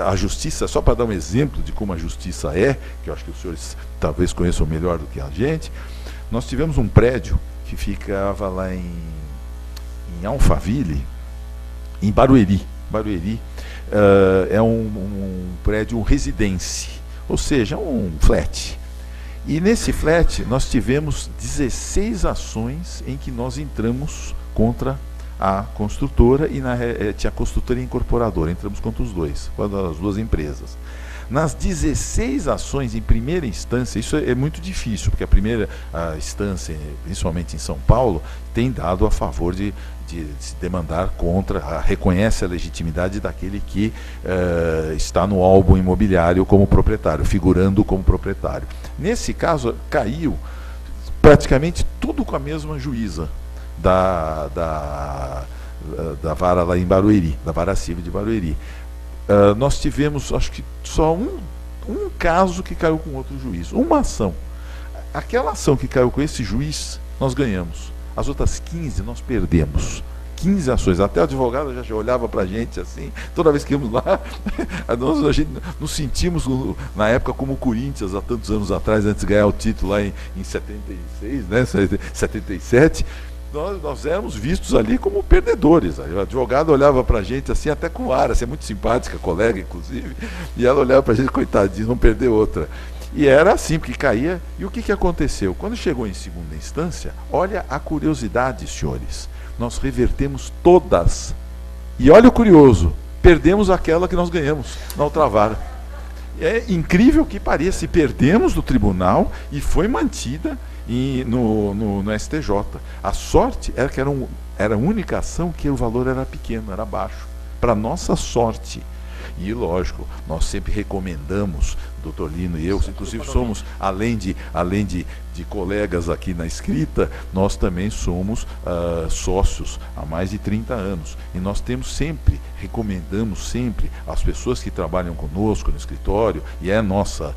a justiça, só para dar um exemplo de como a justiça que eu acho que os senhores talvez conheçam melhor do que a gente, nós tivemos um prédio que ficava lá em Alphaville, em Barueri. É um prédio residência, ou seja, um flat. E nesse flat nós tivemos 16 ações em que nós entramos contra a construtora e tinha a construtora e a incorporadora, entramos contra os dois, contra as duas empresas. Nas 16 ações em primeira instância, isso é muito difícil, porque a primeira instância, principalmente em São Paulo, tem dado a favor de se demandar contra, reconhece a legitimidade daquele que está no álbum imobiliário como proprietário, figurando como proprietário. Nesse caso, caiu praticamente tudo com a mesma juíza da vara lá em Barueri, da vara civil de Barueri. Nós tivemos, acho que só um caso que caiu com outro juiz, uma ação. Aquela ação que caiu com esse juiz, nós ganhamos. As outras 15 nós perdemos. 15 ações. Até o advogado já olhava para a gente assim, toda vez que íamos lá, a gente nos sentimos, na época, como o Corinthians, há tantos anos atrás, antes de ganhar o título lá em 76, né, 77. Nós éramos vistos ali como perdedores. O advogado olhava para a gente assim, até com ar, assim, muito simpática, colega inclusive, e ela olhava para a gente, coitadinho, não perder outra. E era assim, porque caía. E o que aconteceu? Quando chegou em segunda instância, olha a curiosidade, senhores, nós revertemos todas. E olha o curioso, perdemos aquela que nós ganhamos na outra vara. É incrível que pareça, perdemos do tribunal e foi mantida no STJ. A sorte era que era a única ação que o valor era pequeno, era baixo. Para nossa sorte. E, lógico, nós sempre recomendamos, Dr. Lino e eu, inclusive somos, além de colegas aqui na escrita, nós também somos sócios há mais de 30 anos. E nós recomendamos sempre às pessoas que trabalham conosco no escritório, e é nossa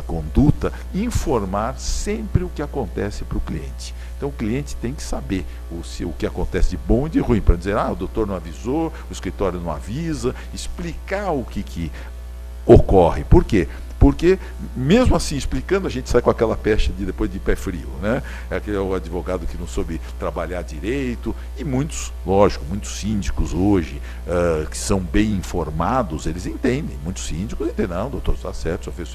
conduta, informar sempre o que acontece para o cliente. Então o cliente tem que saber o que acontece de bom e de ruim, para dizer, o doutor não avisou, o escritório não avisa, explicar o que ocorre. Por quê? Porque, mesmo assim, explicando, a gente sai com aquela peste depois de pé frio, né? É o advogado que não soube trabalhar direito, e muitos, lógico, muitos síndicos hoje, que são bem informados, eles entendem. Muitos síndicos entendem, não, doutor, está certo, os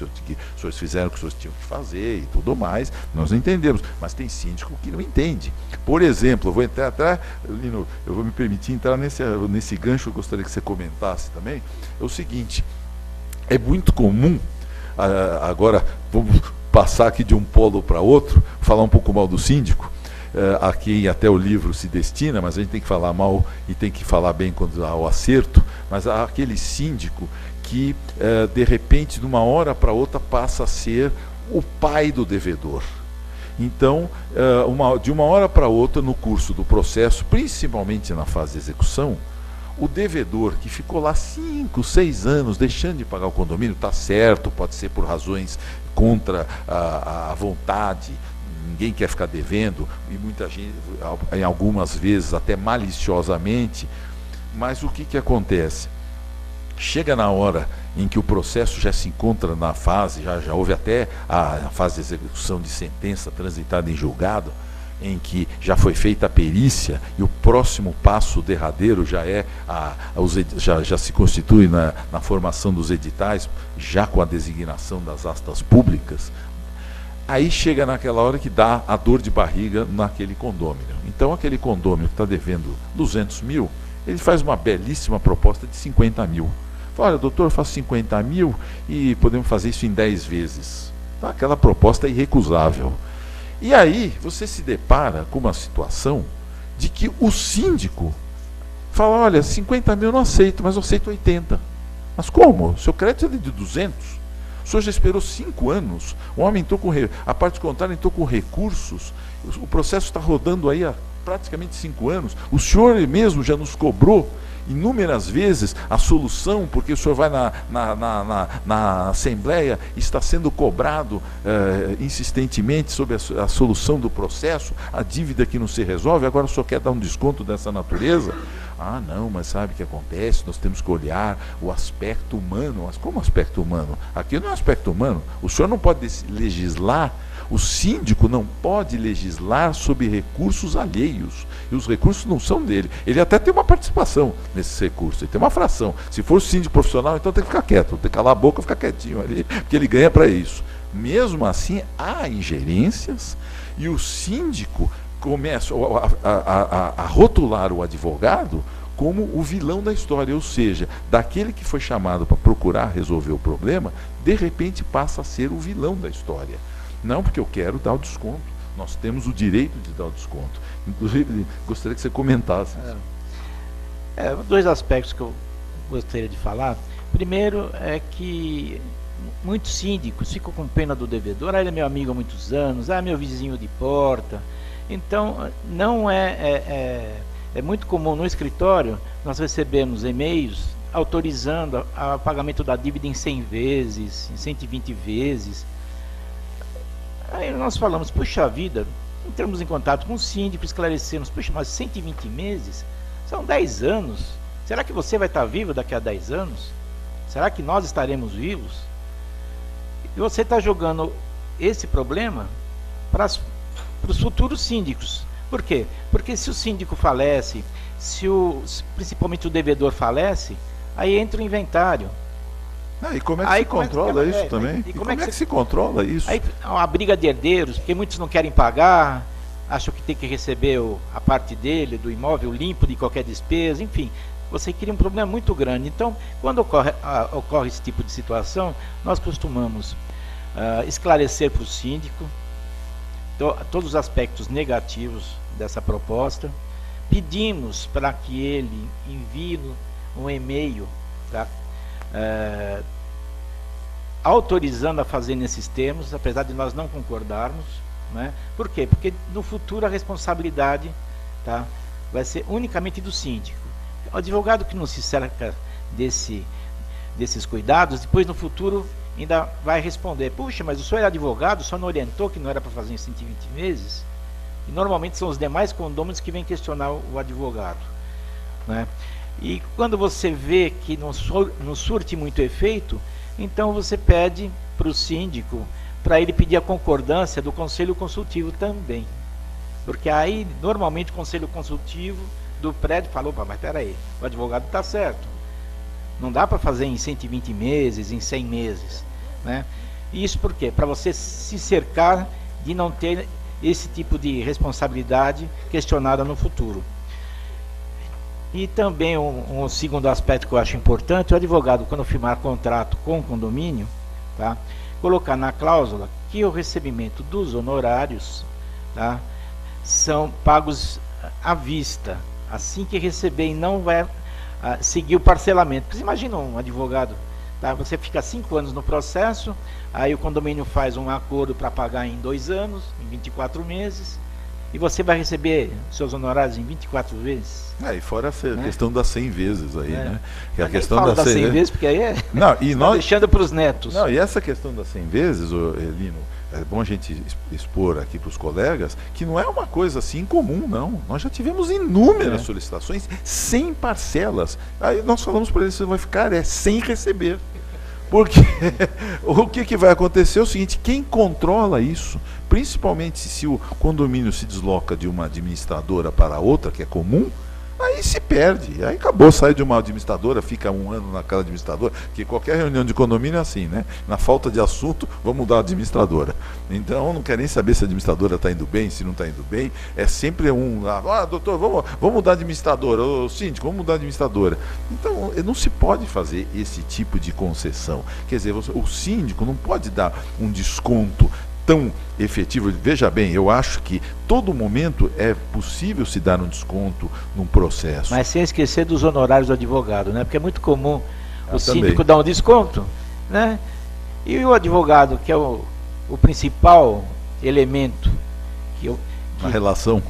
senhores fizeram o que os senhores tinham que fazer e tudo mais, nós não entendemos. Mas tem síndico que não entende. Por exemplo, eu vou entrar até, Lino, eu vou me permitir entrar nesse gancho, eu gostaria que você comentasse também. É o seguinte, é muito comum, agora vamos passar aqui de um polo para outro, falar um pouco mal do síndico, a quem até o livro se destina, mas a gente tem que falar mal e tem que falar bem quando há o acerto, mas há aquele síndico que, de repente, de uma hora para outra, passa a ser o pai do devedor. Então, de uma hora para outra, no curso do processo, principalmente na fase de execução, o devedor que ficou lá 5, 6 anos deixando de pagar o condomínio, está certo, pode ser por razões contra a vontade, ninguém quer ficar devendo, e muita gente, em algumas vezes até maliciosamente, mas o que acontece? Chega na hora em que o processo já se encontra na fase, já houve até a fase de execução de sentença transitada em julgado, em que já foi feita a perícia e o próximo passo derradeiro já já se constitui na formação dos editais, já com a designação das astas públicas. Aí chega naquela hora que dá a dor de barriga naquele condômino. Então aquele condômino que está devendo 200 mil, ele faz uma belíssima proposta de 50 mil. Fala, olha, doutor, eu faço 50 mil e podemos fazer isso em 10 vezes. Então, aquela proposta é irrecusável. E aí você se depara com uma situação de que o síndico fala, olha, 50 mil eu não aceito, mas eu aceito 80. Mas como? O seu crédito é de 200. O senhor já esperou 5 anos, o homem entrou a parte contrária entrou com recursos, o processo está rodando aí há praticamente 5 anos, o senhor mesmo já nos cobrou inúmeras vezes a solução, porque o senhor vai na Assembleia, está sendo cobrado insistentemente sobre a solução do processo, a dívida que não se resolve, agora o senhor quer dar um desconto dessa natureza? Ah, não, mas sabe o que acontece? Nós temos que olhar o aspecto humano. Mas como aspecto humano? Aqui não é aspecto humano. O senhor não pode legislar, o síndico não pode legislar sobre recursos alheios. E os recursos não são dele. Ele até tem uma participação nesses recursos, ele tem uma fração. Se for síndico profissional, então tem que ficar quieto, tem que calar a boca e ficar quietinho ali, porque ele ganha para isso. Mesmo assim, há ingerências e o síndico começa a rotular o advogado como o vilão da história, ou seja, daquele que foi chamado para procurar resolver o problema, de repente passa a ser o vilão da história. Não porque eu quero dar o desconto, nós temos o direito de dar o desconto. Inclusive, gostaria que você comentasse. 2 aspectos que eu gostaria de falar. Primeiro é que muitos síndicos ficam com pena do devedor, ele é meu amigo há muitos anos, meu vizinho de porta. Então, não é muito comum no escritório nós recebemos e-mails autorizando o pagamento da dívida em 100 vezes, em 120 vezes. Aí nós falamos, puxa vida, entramos em contato com o síndico, esclarecemos, puxa, mas 120 meses são 10 anos. Será que você vai estar vivo daqui a 10 anos? Será que nós estaremos vivos? E você está jogando esse problema para os futuros síndicos. Por quê? Porque se o síndico falece, principalmente o devedor falece, aí entra o inventário. E como é que se controla isso também? E como é que se controla isso? Aí a briga de herdeiros, porque muitos não querem pagar, acham que tem que receber a parte dele, do imóvel limpo de qualquer despesa, enfim. Você cria um problema muito grande. Então, quando ocorre esse tipo de situação, nós costumamos esclarecer para o síndico todos os aspectos negativos dessa proposta. Pedimos para que ele envie um e-mail, tá? Autorizando a fazer nesses termos, apesar de nós não concordarmos, né? Por quê? Porque no futuro a responsabilidade, tá, vai ser unicamente do síndico. O advogado que não se cerca desses cuidados, depois no futuro ainda vai responder, puxa, mas o senhor é advogado, só não orientou que não era para fazer em 120 meses? E normalmente são os demais condôminos que vêm questionar o advogado, né? E quando você vê que não surte muito efeito, Então você pede para o síndico, para ele pedir a concordância do conselho consultivo também. Porque aí, normalmente, o conselho consultivo do prédio falou, opa, mas peraí, o advogado está certo. Não dá para fazer em 120 meses, em 100 meses. Né? E isso por quê? Para você se cercar de não ter esse tipo de responsabilidade questionada no futuro. E também um segundo aspecto que eu acho importante, o advogado, quando firmar contrato com o condomínio, tá, colocar na cláusula que o recebimento dos honorários, tá, são pagos à vista, assim que receber, e não vai seguir o parcelamento. Porque você imagina um advogado, tá, você fica 5 anos no processo, aí o condomínio faz um acordo para pagar em 2 anos, em 24 meses, e você vai receber seus honorários em 24 vezes. E fora a questão das 100 vezes aí, né? Que a questão fala das 100 vezes, porque aí não, e nós deixando para os netos. Não, e essa questão das 100 vezes, Lino, é bom a gente expor aqui para os colegas que não é uma coisa assim comum, não. Nós já tivemos inúmeras solicitações sem parcelas. Aí nós falamos para eles, você vai ficar sem receber. Porque o que vai acontecer é o seguinte, quem controla isso, principalmente se o condomínio se desloca de uma administradora para outra, que é comum, aí se perde, aí acabou, sai de uma administradora, fica 1 ano naquela administradora, porque qualquer reunião de condomínio é assim, né? Na falta de assunto, vamos mudar a administradora. Então, não quer nem saber se a administradora está indo bem, se não está indo bem, é sempre doutor, vamos mudar a administradora, o síndico, vamos mudar a administradora. Então, não se pode fazer esse tipo de concessão. Quer dizer, o síndico não pode dar um desconto tão efetivo. Veja bem, eu acho que todo momento é possível se dar um desconto num processo. Mas sem esquecer dos honorários do advogado, né? Porque é muito comum o síndico dar um desconto, né? E o advogado, que é o principal elemento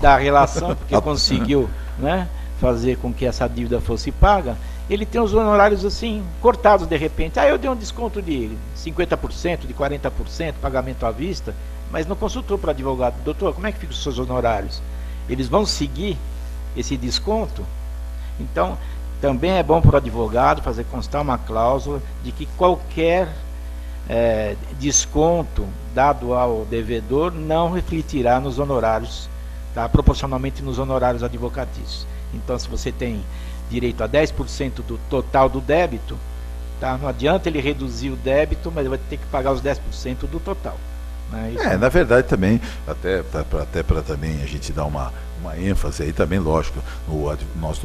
da relação, porque conseguiu, né, fazer com que essa dívida fosse paga, ele tem os honorários assim, cortados de repente. Eu dei um desconto de 50%, de 40%, pagamento à vista, mas não consultou para o advogado. Doutor, como é que ficam os seus honorários? Eles vão seguir esse desconto? Então, também é bom para o advogado fazer constar uma cláusula de que qualquer desconto dado ao devedor não refletirá nos honorários, tá? Proporcionalmente nos honorários advocatícios. Então, se você tem direito a 10% do total do débito, tá? Não adianta ele reduzir o débito, mas ele vai ter que pagar os 10% do total. Né? Na verdade também, até para também a gente dar uma ênfase aí também, lógico, nós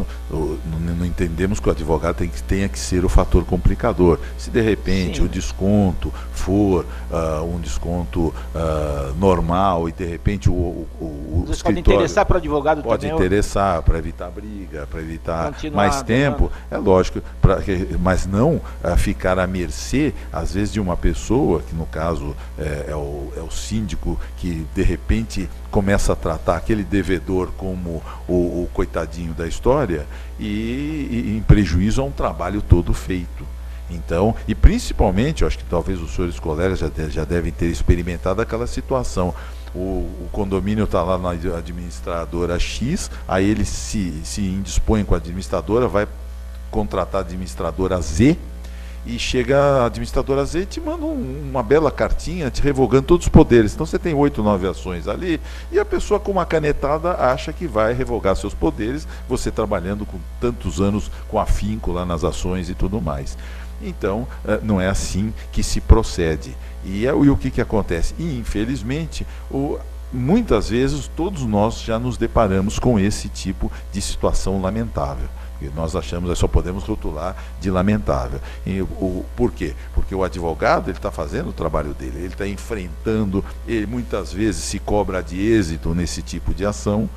não entendemos que o advogado tenha que ser o fator complicador. Se de repente o desconto for um desconto normal e de repente o escritório pode interessar para o advogado pode também, interessar para evitar briga, para evitar mais tempo, é lógico, mas não ficar à mercê, às vezes, de uma pessoa, que no caso é o síndico, que de repente começa a tratar aquele devedor como o coitadinho da história e em prejuízo a um trabalho todo feito. Então, e principalmente, eu acho que talvez os senhores colegas já devem ter experimentado aquela situação. O condomínio está lá na administradora X, aí ele se indispõe com a administradora, vai contratar a administradora Z, e chega a administradora Z e te manda uma bela cartinha te revogando todos os poderes. Então você tem 8, 9 ações ali, e a pessoa com uma canetada acha que vai revogar seus poderes, você trabalhando com tantos anos com afinco lá nas ações e tudo mais. Então, não é assim que se procede. E o que acontece? E, infelizmente, muitas vezes todos nós já nos deparamos com esse tipo de situação lamentável. E nós achamos, só podemos rotular de lamentável. Por quê? Porque o advogado está fazendo o trabalho dele, ele está enfrentando, ele muitas vezes se cobra de êxito nesse tipo de ação.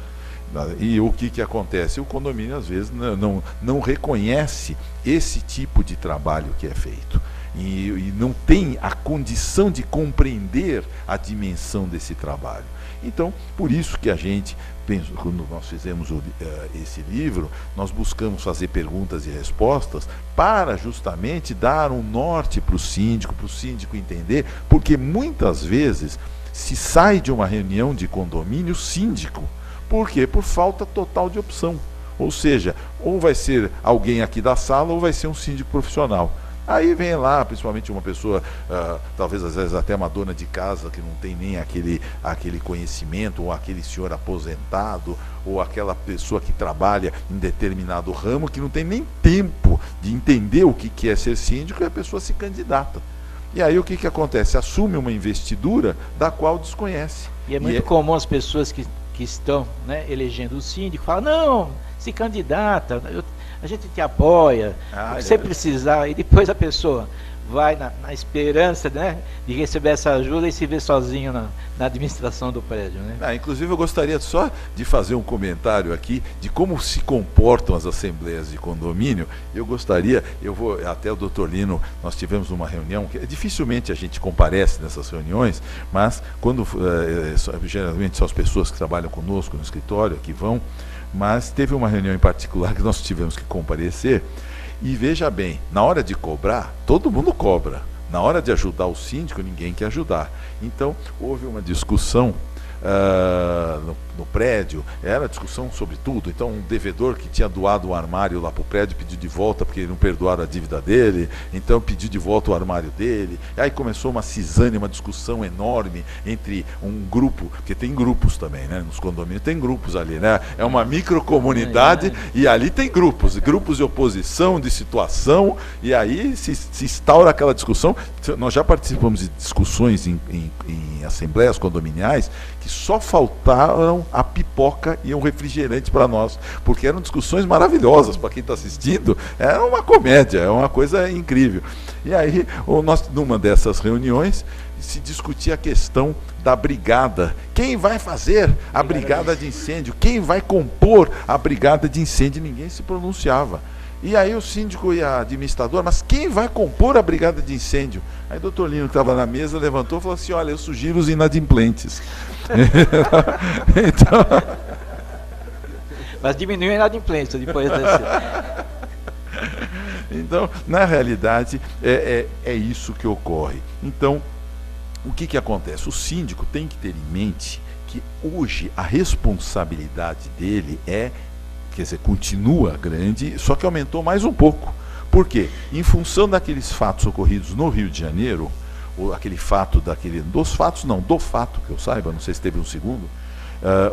E o que acontece? O condomínio às vezes não reconhece esse tipo de trabalho que é feito. E não tem a condição de compreender a dimensão desse trabalho. Então, por isso que a gente, quando nós fizemos esse livro, nós buscamos fazer perguntas e respostas para justamente dar um norte para o síndico entender, porque muitas vezes se sai de uma reunião de condomínio síndico. Por quê? Por falta total de opção. Ou seja, ou vai ser alguém aqui da sala ou vai ser um síndico profissional. Aí vem lá, principalmente uma pessoa, talvez às vezes até uma dona de casa que não tem nem aquele conhecimento, ou aquele senhor aposentado, ou aquela pessoa que trabalha em determinado ramo, que não tem nem tempo de entender o que é ser síndico, e a pessoa se candidata. E aí o que acontece? Assume uma investidura da qual desconhece. E é muito comum as pessoas que estão, né, elegendo o síndico falam, não, se candidata, a gente te apoia, se você precisar, e depois a pessoa vai na esperança, né, de receber essa ajuda e se vê sozinho na administração do prédio, né? Inclusive eu gostaria só de fazer um comentário aqui de como se comportam as assembleias de condomínio. Até o doutor Lino, nós tivemos uma reunião, que dificilmente a gente comparece nessas reuniões, mas quando geralmente são as pessoas que trabalham conosco no escritório que vão, mas teve uma reunião em particular que nós tivemos que comparecer. E veja bem, na hora de cobrar, todo mundo cobra. Na hora de ajudar o síndico, ninguém quer ajudar. Então, houve uma discussão no prédio, era discussão sobre tudo. Então, um devedor que tinha doado um armário lá para o prédio pediu de volta porque não perdoaram a dívida dele, então pediu de volta o armário dele. E aí começou uma cisânia, uma discussão enorme entre um grupo, porque tem grupos também, né? Nos condomínios tem grupos ali, né? É uma microcomunidade e ali tem grupos de oposição, de situação, e aí se instaura aquela discussão. Nós já participamos de discussões em assembleias condominiais que só faltaram a pipoca e um refrigerante para nós, porque eram discussões maravilhosas para quem está assistindo, era uma comédia, é uma coisa incrível. E aí, numa dessas reuniões, se discutia a questão da brigada. Quem vai fazer a brigada de incêndio? Quem vai compor a brigada de incêndio? Ninguém se pronunciava. E aí o síndico e a administradora, mas quem vai compor a brigada de incêndio? Aí o doutor Lino, que estava na mesa, levantou e falou assim, olha, eu sugiro os inadimplentes. Então... Mas diminui a inadimplência depois desse... Então, na realidade, é isso que ocorre. Então, o que acontece? O síndico tem que ter em mente que hoje a responsabilidade dele quer dizer, continua grande, só que aumentou mais um pouco. Por quê? Em função daqueles fatos ocorridos no Rio de Janeiro, ou aquele fato do fato que eu saiba, não sei se teve um segundo,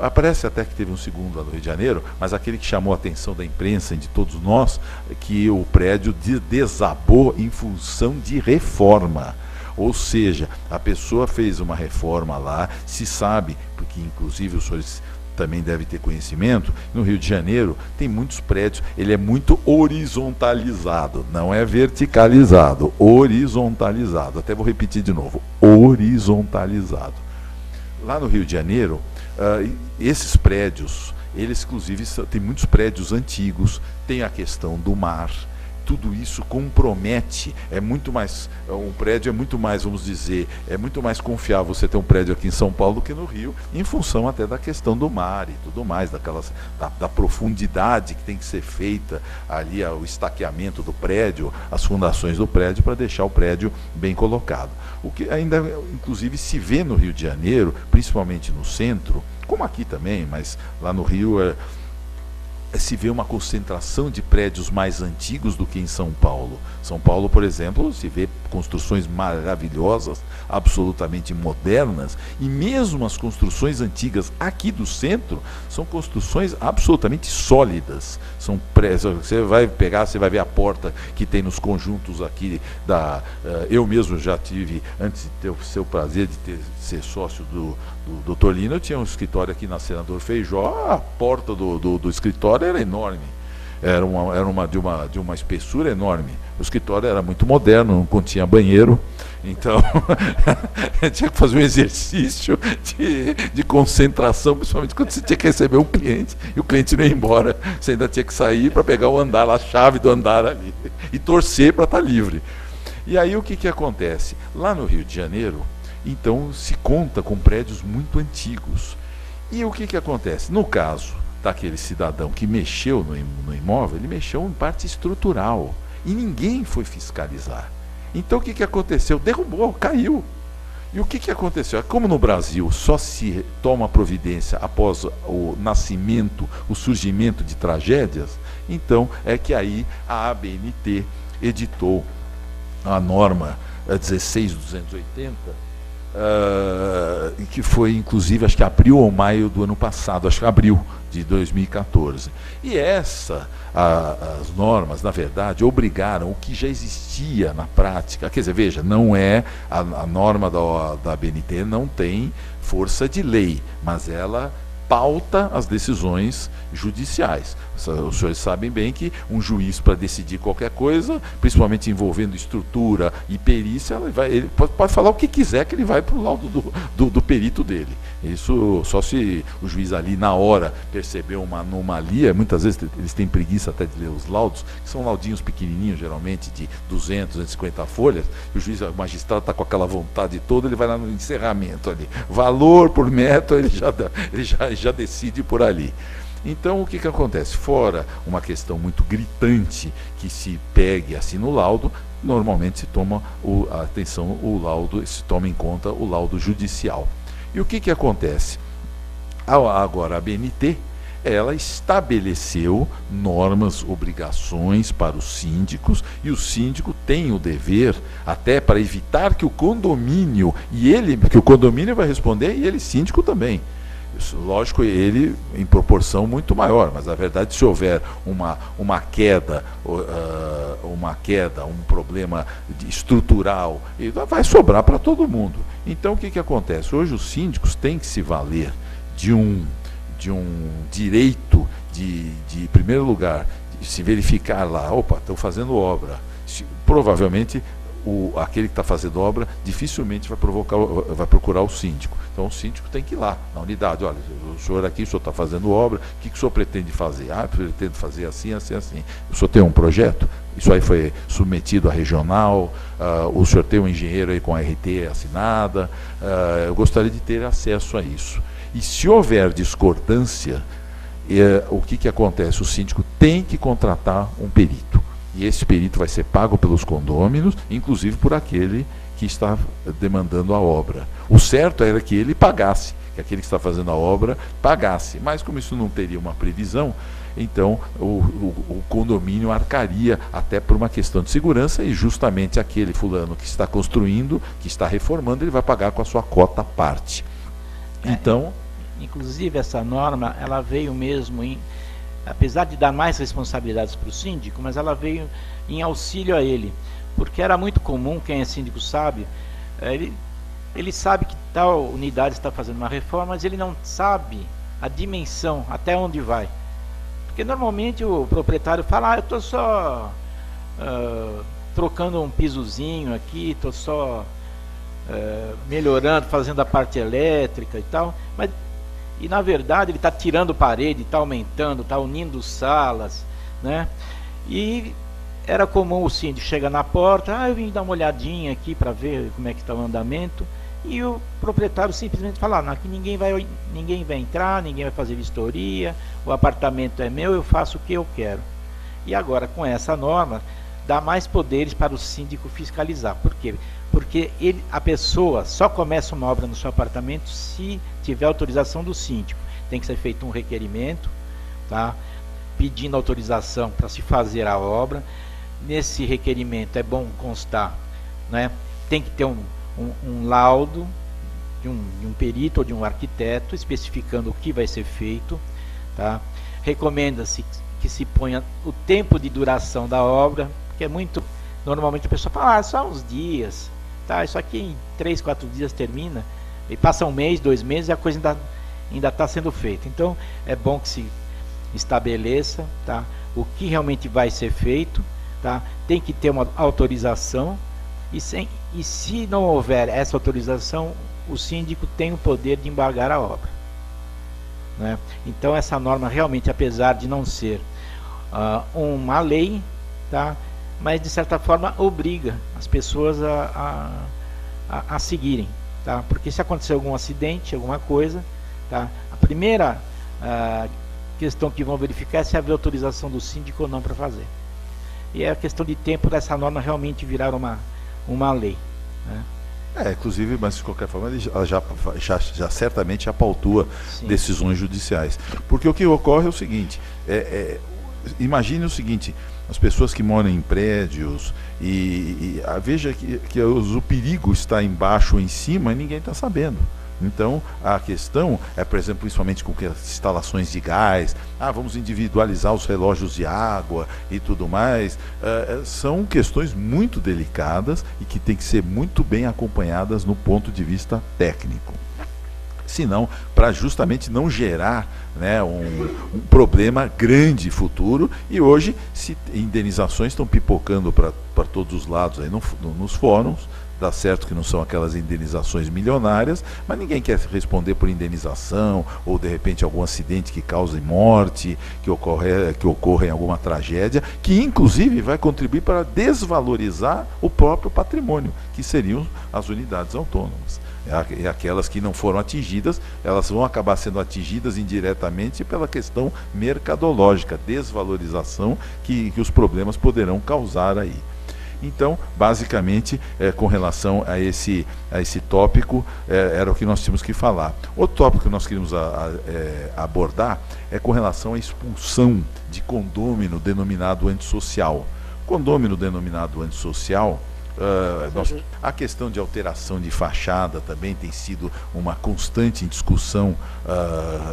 aparece até que teve um segundo lá no Rio de Janeiro, mas aquele que chamou a atenção da imprensa e de todos nós, que o prédio desabou em função de reforma. Ou seja, a pessoa fez uma reforma lá, se sabe, porque inclusive os senhores também deve ter conhecimento, no Rio de Janeiro tem muitos prédios, ele é muito horizontalizado, não é verticalizado, horizontalizado, até vou repetir de novo, horizontalizado. Lá no Rio de Janeiro, esses prédios, eles inclusive tem muitos prédios antigos, tem a questão do mar, tudo isso compromete, um prédio é muito mais, vamos dizer, é muito mais confiável você ter um prédio aqui em São Paulo do que no Rio, em função até da questão do mar e tudo mais, da profundidade que tem que ser feita ali, o estaqueamento do prédio, as fundações do prédio, para deixar o prédio bem colocado. O que ainda, inclusive, se vê no Rio de Janeiro, principalmente no centro, como aqui também, mas lá no Rio se vê uma concentração de prédios mais antigos do que em São Paulo. São Paulo, por exemplo, se vê construções maravilhosas, absolutamente modernas, e mesmo as construções antigas aqui do centro são construções absolutamente sólidas. São você vai ver a porta que tem nos conjuntos aqui eu mesmo já tive, antes de ter o seu prazer de ser sócio do Dr. Lino, eu tinha um escritório aqui na Senador Feijó, a porta do escritório era enorme, era de uma espessura enorme. O escritório era muito moderno, não continha banheiro, então tinha que fazer um exercício de concentração, principalmente quando você tinha que receber um cliente e o cliente não ia embora, você ainda tinha que sair para pegar o andar, a chave do andar ali e torcer para estar livre. E aí o que acontece? Lá no Rio de Janeiro, então se conta com prédios muito antigos. E o que acontece? No caso daquele cidadão que mexeu no imóvel, ele mexeu em parte estrutural e ninguém foi fiscalizar. Então o que aconteceu? Derrubou, caiu. E o que aconteceu? Como no Brasil só se toma providência após o nascimento, o surgimento de tragédias, então é que aí a ABNT editou a norma 16.280, que foi inclusive, acho que abril ou maio do ano passado, acho que abril de 2014. E as normas, na verdade, obrigaram o que já existia na prática. Quer dizer, veja, não é a norma da ABNT não tem força de lei, mas ela pauta as decisões judiciais. Os senhores sabem bem que um juiz, para decidir qualquer coisa, principalmente envolvendo estrutura e perícia, ele pode falar o que quiser, que ele vai para o laudo do perito dele. Isso só se o juiz ali na hora perceber uma anomalia. Muitas vezes eles têm preguiça até de ler os laudos, que são laudinhos pequenininhos, geralmente de 200, 250 folhas, e o magistrado está com aquela vontade toda, ele vai lá no encerramento ali, valor por metro, ele já decide por ali. Então, o que acontece? Fora uma questão muito gritante que se pegue assim no laudo, normalmente se toma se toma em conta o laudo judicial. E o que acontece? Agora, a ABNT, ela estabeleceu normas, obrigações para os síndicos, e o síndico tem o dever, até para evitar que o condomínio, que o condomínio vai responder, e ele, síndico, também. Isso, lógico, ele em proporção muito maior, mas na verdade, se houver uma queda, um problema estrutural, vai sobrar para todo mundo. Então, o que acontece? Hoje os síndicos têm que se valer de um direito de, em primeiro lugar, de se verificar lá, estão fazendo obra. Provavelmente aquele que está fazendo obra dificilmente vai procurar o síndico. Então o síndico tem que ir lá na unidade. Olha, o senhor aqui, o senhor está fazendo obra, o que o senhor pretende fazer? Eu pretendo fazer assim, assim, assim. O senhor tem um projeto? Isso aí foi submetido à regional, o senhor tem um engenheiro aí com a RT assinada, eu gostaria de ter acesso a isso. E se houver discordância, o que acontece? O síndico tem que contratar um perito. E esse perito vai ser pago pelos condôminos, inclusive por aquele que está demandando a obra. O certo era que ele pagasse, que aquele que está fazendo a obra pagasse. Mas como isso não teria uma previsão, então o condomínio arcaria até por uma questão de segurança, e justamente aquele fulano que está construindo, que está reformando, ele vai pagar com a sua cota à parte. Então, inclusive essa norma, ela veio mesmo apesar de dar mais responsabilidades para o síndico, mas ela veio em auxílio a ele, porque era muito comum, quem é síndico sabe, ele sabe que tal unidade está fazendo uma reforma, mas ele não sabe a dimensão, até onde vai. Porque normalmente o proprietário fala, eu estou só trocando um pisozinho aqui, estou só melhorando, fazendo a parte elétrica e tal, e na verdade ele está tirando parede, está aumentando, está unindo salas, né? E era comum o síndico chegar na porta, eu vim dar uma olhadinha aqui para ver como é que está o andamento, e o proprietário simplesmente falar, aqui ninguém vai entrar, ninguém vai fazer vistoria, o apartamento é meu, eu faço o que eu quero. E agora, com essa norma, dá mais poderes para o síndico fiscalizar. Por quê? Porque a pessoa só começa uma obra no seu apartamento se tiver autorização do síndico. Tem que ser feito um requerimento, tá? Pedindo autorização para se fazer a obra. Nesse requerimento é bom constar, né? Tem que ter um laudo de um perito ou de um arquiteto especificando o que vai ser feito, tá? Recomenda-se que se ponha o tempo de duração da obra, que é muito... Normalmente a pessoa fala, só uns dias, tá? Isso aqui em 3, 4 dias termina, e passa um mês, 2 meses e a coisa ainda está sendo feita. Então é bom que se estabeleça, tá? O que realmente vai ser feito, tá? Tem que ter uma autorização, e se não houver essa autorização, o síndico tem o poder de embargar a obra, né? Então essa norma realmente, apesar de não ser uma lei, tá? Mas de certa forma obriga as pessoas a seguirem, tá? Porque se acontecer algum acidente, alguma coisa, tá? A primeira questão que vão verificar é se haver autorização do síndico ou não para fazer. E é a questão de tempo dessa norma realmente virar uma lei, né? Inclusive, mas de qualquer forma, ele já certamente pautua decisões judiciais. Porque o que ocorre é o seguinte, imagine o seguinte, as pessoas que moram em prédios, veja que o perigo está embaixo ou em cima e ninguém está sabendo. Então, a questão é, por exemplo, principalmente com as instalações de gás, vamos individualizar os relógios de água e tudo mais, são questões muito delicadas e que têm que ser muito bem acompanhadas no ponto de vista técnico. Senão, para justamente não gerar, né, um problema grande futuro. E hoje, se indenizações estão pipocando para todos os lados aí nos fóruns. Dá certo que não são aquelas indenizações milionárias, mas ninguém quer responder por indenização, ou de repente algum acidente que cause morte, que ocorra em alguma tragédia, que inclusive vai contribuir para desvalorizar o próprio patrimônio, que seriam as unidades autônomas. E aquelas que não foram atingidas, elas vão acabar sendo atingidas indiretamente pela questão mercadológica, desvalorização que os problemas poderão causar aí. Então, basicamente, com relação a esse tópico, era o que nós tínhamos que falar. Outro tópico que nós queríamos abordar é com relação à expulsão de condômino denominado antissocial. Condômino denominado antissocial, a questão de alteração de fachada também tem sido uma constante discussão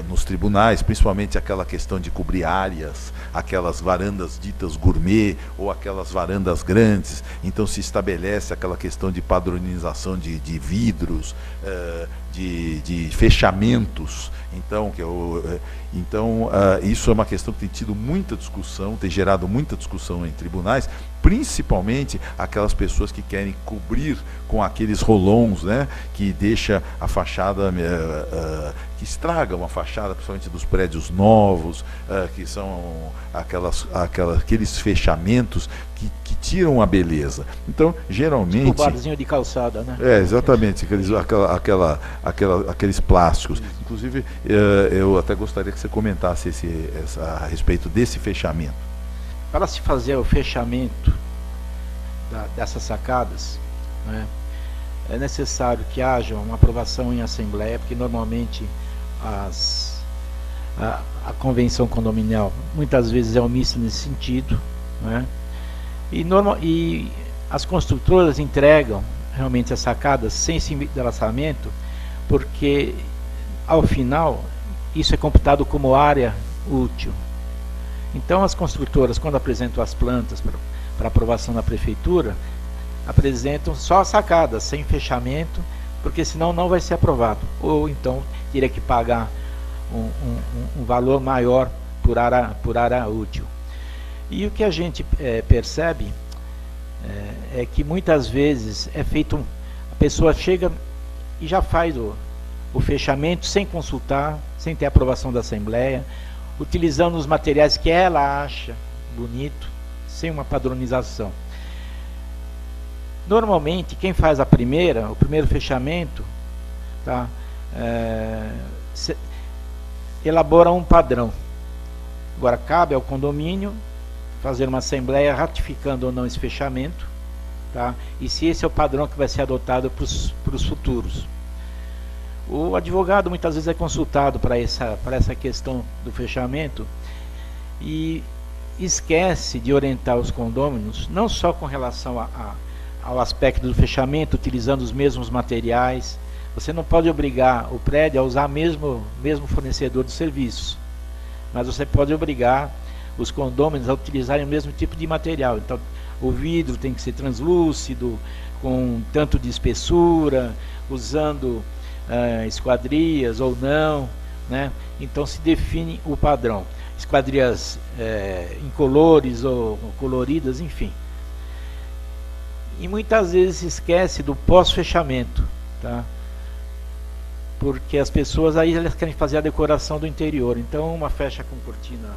nos tribunais, principalmente aquela questão de cobrir áreas, aquelas varandas ditas gourmet ou aquelas varandas grandes. Então se estabelece aquela questão de padronização de vidros, de fechamentos. Então, isso é uma questão que tem tido muita discussão, tem gerado muita discussão em tribunais, principalmente aquelas pessoas que querem cobrir com aqueles rolons, né, que deixa a fachada, que estragam a fachada, principalmente dos prédios novos, que são aqueles fechamentos que tiram a beleza. Então, geralmente... Tipo barzinho de calçada, né? Exatamente, aqueles plásticos. Inclusive, eu até gostaria que você comentasse a respeito desse fechamento. Para se fazer o fechamento dessas sacadas, né, é necessário que haja uma aprovação em assembleia, porque normalmente a convenção condominial muitas vezes é omissa nesse sentido, né, e as construtoras entregam realmente as sacadas sem esse endereçamento, porque ao final isso é computado como área útil. Então as construtoras, quando apresentam as plantas para aprovação na prefeitura, apresentam só as sacadas, sem fechamento, porque senão não vai ser aprovado. Ou então teria que pagar um valor maior por área útil. E o que a gente percebe é que muitas vezes é feito, a pessoa chega e já faz o fechamento sem consultar, sem ter aprovação da Assembleia, utilizando os materiais que ela acha bonito, sem uma padronização. Normalmente, quem faz o primeiro fechamento, tá, elabora um padrão. Agora, cabe ao condomínio fazer uma assembleia ratificando ou não esse fechamento, tá, e se esse é o padrão que vai ser adotado para os futuros. O advogado muitas vezes é consultado para essa questão do fechamento e esquece de orientar os condôminos, não só com relação ao aspecto do fechamento, utilizando os mesmos materiais. Você não pode obrigar o prédio a usar mesmo fornecedor de serviços, mas você pode obrigar os condôminos a utilizarem o mesmo tipo de material. Então, o vidro tem que ser translúcido, com tanto de espessura, usando esquadrias ou não, né? Então se define o padrão, esquadrias incolores ou coloridas, enfim. E muitas vezes se esquece do pós-fechamento, tá? Porque as pessoas aí elas querem fazer a decoração do interior, então uma fecha com cortina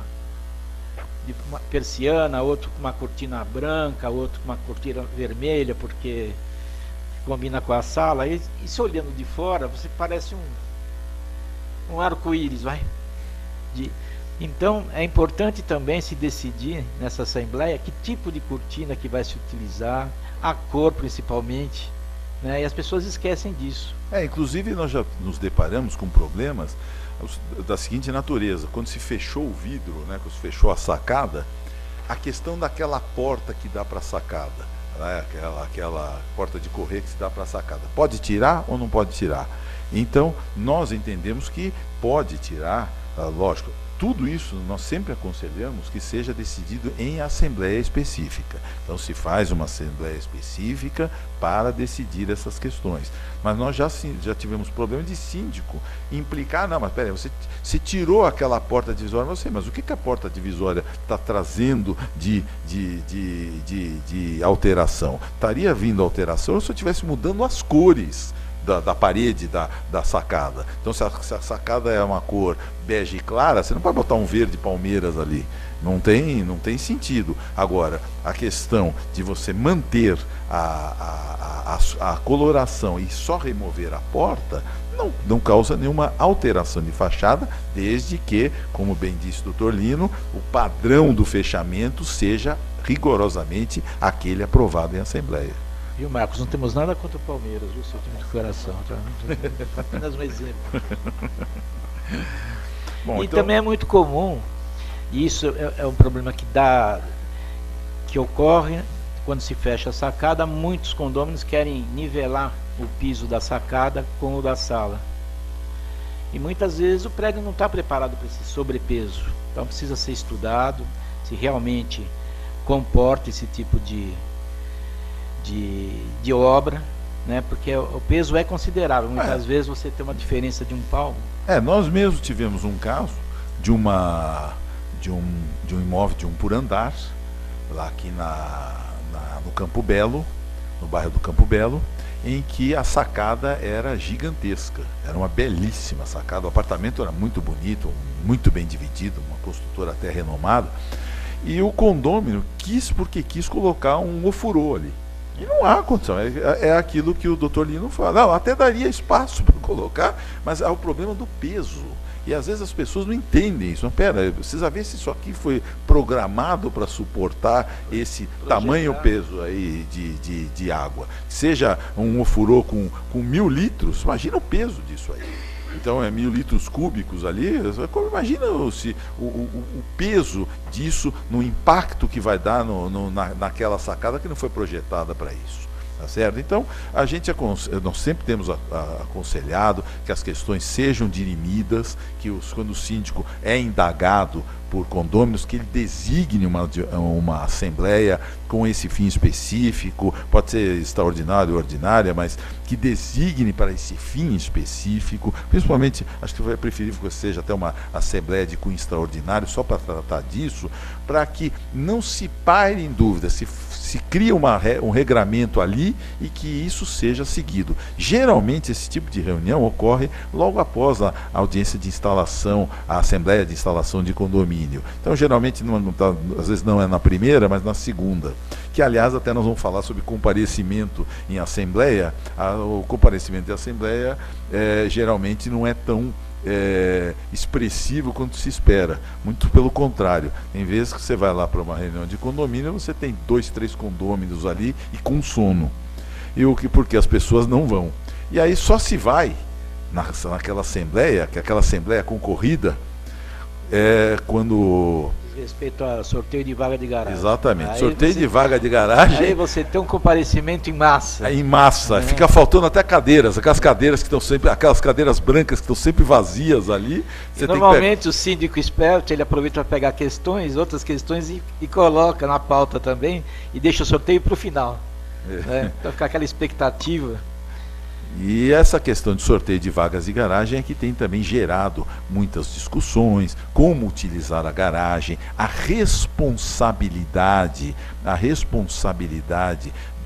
de uma persiana, outro com uma cortina branca, outro com uma cortina vermelha, porque combina com a sala, e se olhando de fora, você parece um arco-íris, vai? Então, é importante também se decidir nessa assembleia que tipo de cortina que vai se utilizar, a cor principalmente, né? E as pessoas esquecem disso. Inclusive nós já nos deparamos com problemas da seguinte natureza: quando se fechou o vidro, né, quando se fechou a sacada, a questão daquela porta que dá para a sacada, né, aquela porta de correr que se dá para a sacada, pode tirar ou não pode tirar? Então nós entendemos que pode tirar, lógico. Tudo isso nós sempre aconselhamos que seja decidido em assembleia específica. Então se faz uma assembleia específica para decidir essas questões. Mas nós já tivemos problema de síndico implicar, não, mas peraí, você tirou aquela porta divisória, mas o que a porta divisória está trazendo de alteração? Estaria vindo alteração se eu estivesse mudando as cores da parede da sacada. Então se a sacada é uma cor bege clara, você não pode botar um verde palmeiras ali, não tem sentido. Agora, a questão de você manter a coloração e só remover a porta não causa nenhuma alteração de fachada, desde que, como bem disse o Dr. Lino, o padrão do fechamento seja rigorosamente aquele aprovado em assembleia. Viu, Marcos? Não temos nada contra o Palmeiras, viu, seu time de coração, tá? Apenas um exemplo. Bom, e então... também é muito comum, e isso é um problema que ocorre quando se fecha a sacada. Muitos condôminos querem nivelar o piso da sacada com o da sala. E muitas vezes o prédio não está preparado para esse sobrepeso. Então precisa ser estudado se realmente comporta esse tipo de obra, né? Porque o peso é considerável. Muitas vezes você tem uma diferença de um palmo. Nós mesmos tivemos um caso de um imóvel de 1 por andar, lá aqui no Campo Belo, no bairro do Campo Belo, em que a sacada era gigantesca, era uma belíssima sacada, o apartamento era muito bonito, muito bem dividido, uma construtora até renomada, e o condômino quis colocar um ofurô ali. E não há condição, é aquilo que o Dr. Lino fala. Não, até daria espaço para colocar, mas há o problema do peso. E às vezes as pessoas não entendem isso. Não, pera, precisa ver se isso aqui foi programado para suportar esse tamanho peso aí de água. Seja um ofurô com 1000 litros, imagina o peso disso aí. Então é 1000 litros cúbicos ali, imagina o peso disso no impacto que vai dar naquela sacada que não foi projetada para isso. Tá certo? Então, nós sempre temos aconselhado que as questões sejam dirimidas, que quando o síndico é indagado por condôminos, que ele designe uma assembleia com esse fim específico, pode ser extraordinário ou ordinária, mas que designe para esse fim específico, principalmente, acho que é preferível que seja até uma assembleia de cunho extraordinário, só para tratar disso, para que não se paire em dúvida, se cria um regramento ali e que isso seja seguido. Geralmente esse tipo de reunião ocorre logo após a audiência de instalação, a assembleia de instalação de condomínio. Então geralmente, às vezes não é na primeira, mas na segunda. Que aliás até nós vamos falar sobre comparecimento em assembleia. O comparecimento de assembleia geralmente não é tão expressivo quanto se espera, muito pelo contrário. Em vez que você vai lá para uma reunião de condomínio, você tem 2, 3 condôminos ali e com sono, porque as pessoas não vão, e aí só se vai naquela assembleia, que aquela assembleia concorrida quando respeito a sorteio de vaga de garagem. Exatamente, aí sorteio de vaga de garagem. Aí você tem um comparecimento em massa. Em massa, fica faltando até cadeiras, aquelas cadeiras que estão sempre, aquelas cadeiras brancas que estão sempre vazias ali. Você normalmente o síndico esperto, ele aproveita para pegar outras questões e coloca na pauta também e deixa o sorteio para o final. Né? Para ficar aquela expectativa. E essa questão de sorteio de vagas de garagem é que tem também gerado muitas discussões, como utilizar a garagem, a responsabilidade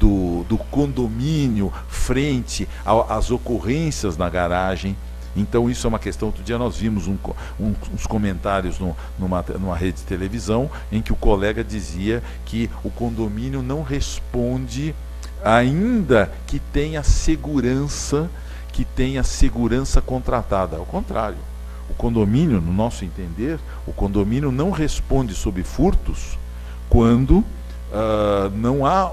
do condomínio frente às ocorrências na garagem. Então isso é uma questão. Outro dia nós vimos uns comentários numa rede de televisão em que o colega dizia que o condomínio não responde ainda que tenha segurança contratada. Ao contrário, o condomínio, no nosso entender, o condomínio não responde sob furtos quando não há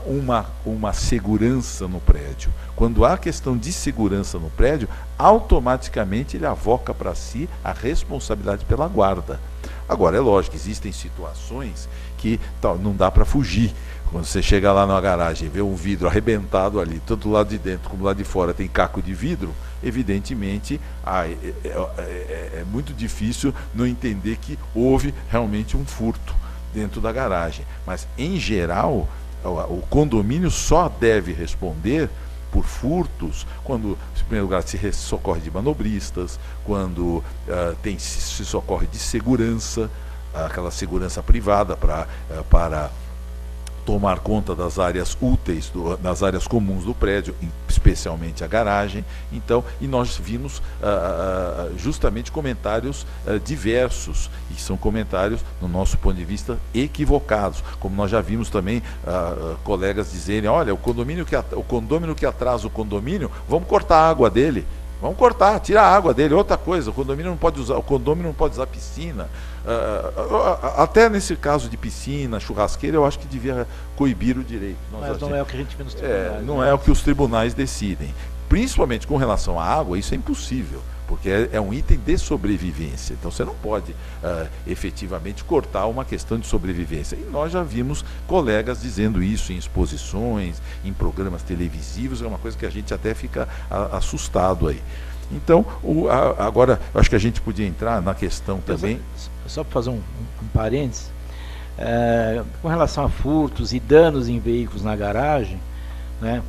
uma segurança no prédio. Quando há questão de segurança no prédio, automaticamente ele avoca para si a responsabilidade pela guarda. Agora, é lógico, existem situações que não dá para fugir. Quando você chega lá na garagem e vê um vidro arrebentado ali, tanto do lado de dentro como do lado de fora tem caco de vidro, evidentemente é muito difícil não entender que houve realmente um furto dentro da garagem. Mas, em geral, o condomínio só deve responder por furtos quando, em primeiro lugar, se socorre de manobristas, quando se socorre de segurança, aquela segurança privada para tomar conta das áreas úteis, das áreas comuns do prédio, especialmente a garagem. Então, e nós vimos justamente comentários diversos, e são comentários, no nosso ponto de vista, equivocados. Como nós já vimos também colegas dizerem, olha, o condomínio que atrasa o condomínio, vamos cortar a água dele. Vamos cortar, tirar a água dele. Outra coisa, o condomínio não pode usar piscina. Até nesse caso de piscina, churrasqueira, eu acho que devia coibir o direito. Mas não é o que a gente vê nos tribunais. Não é o que os tribunais decidem. Principalmente com relação à água, isso é impossível, porque é um item de sobrevivência. Então você não pode efetivamente cortar uma questão de sobrevivência. E nós já vimos colegas dizendo isso em exposições, em programas televisivos, é uma coisa que a gente até fica assustado aí. Então, agora, acho que a gente podia entrar na questão também... Só para fazer um parênteses, com relação a furtos e danos em veículos na garagem, né,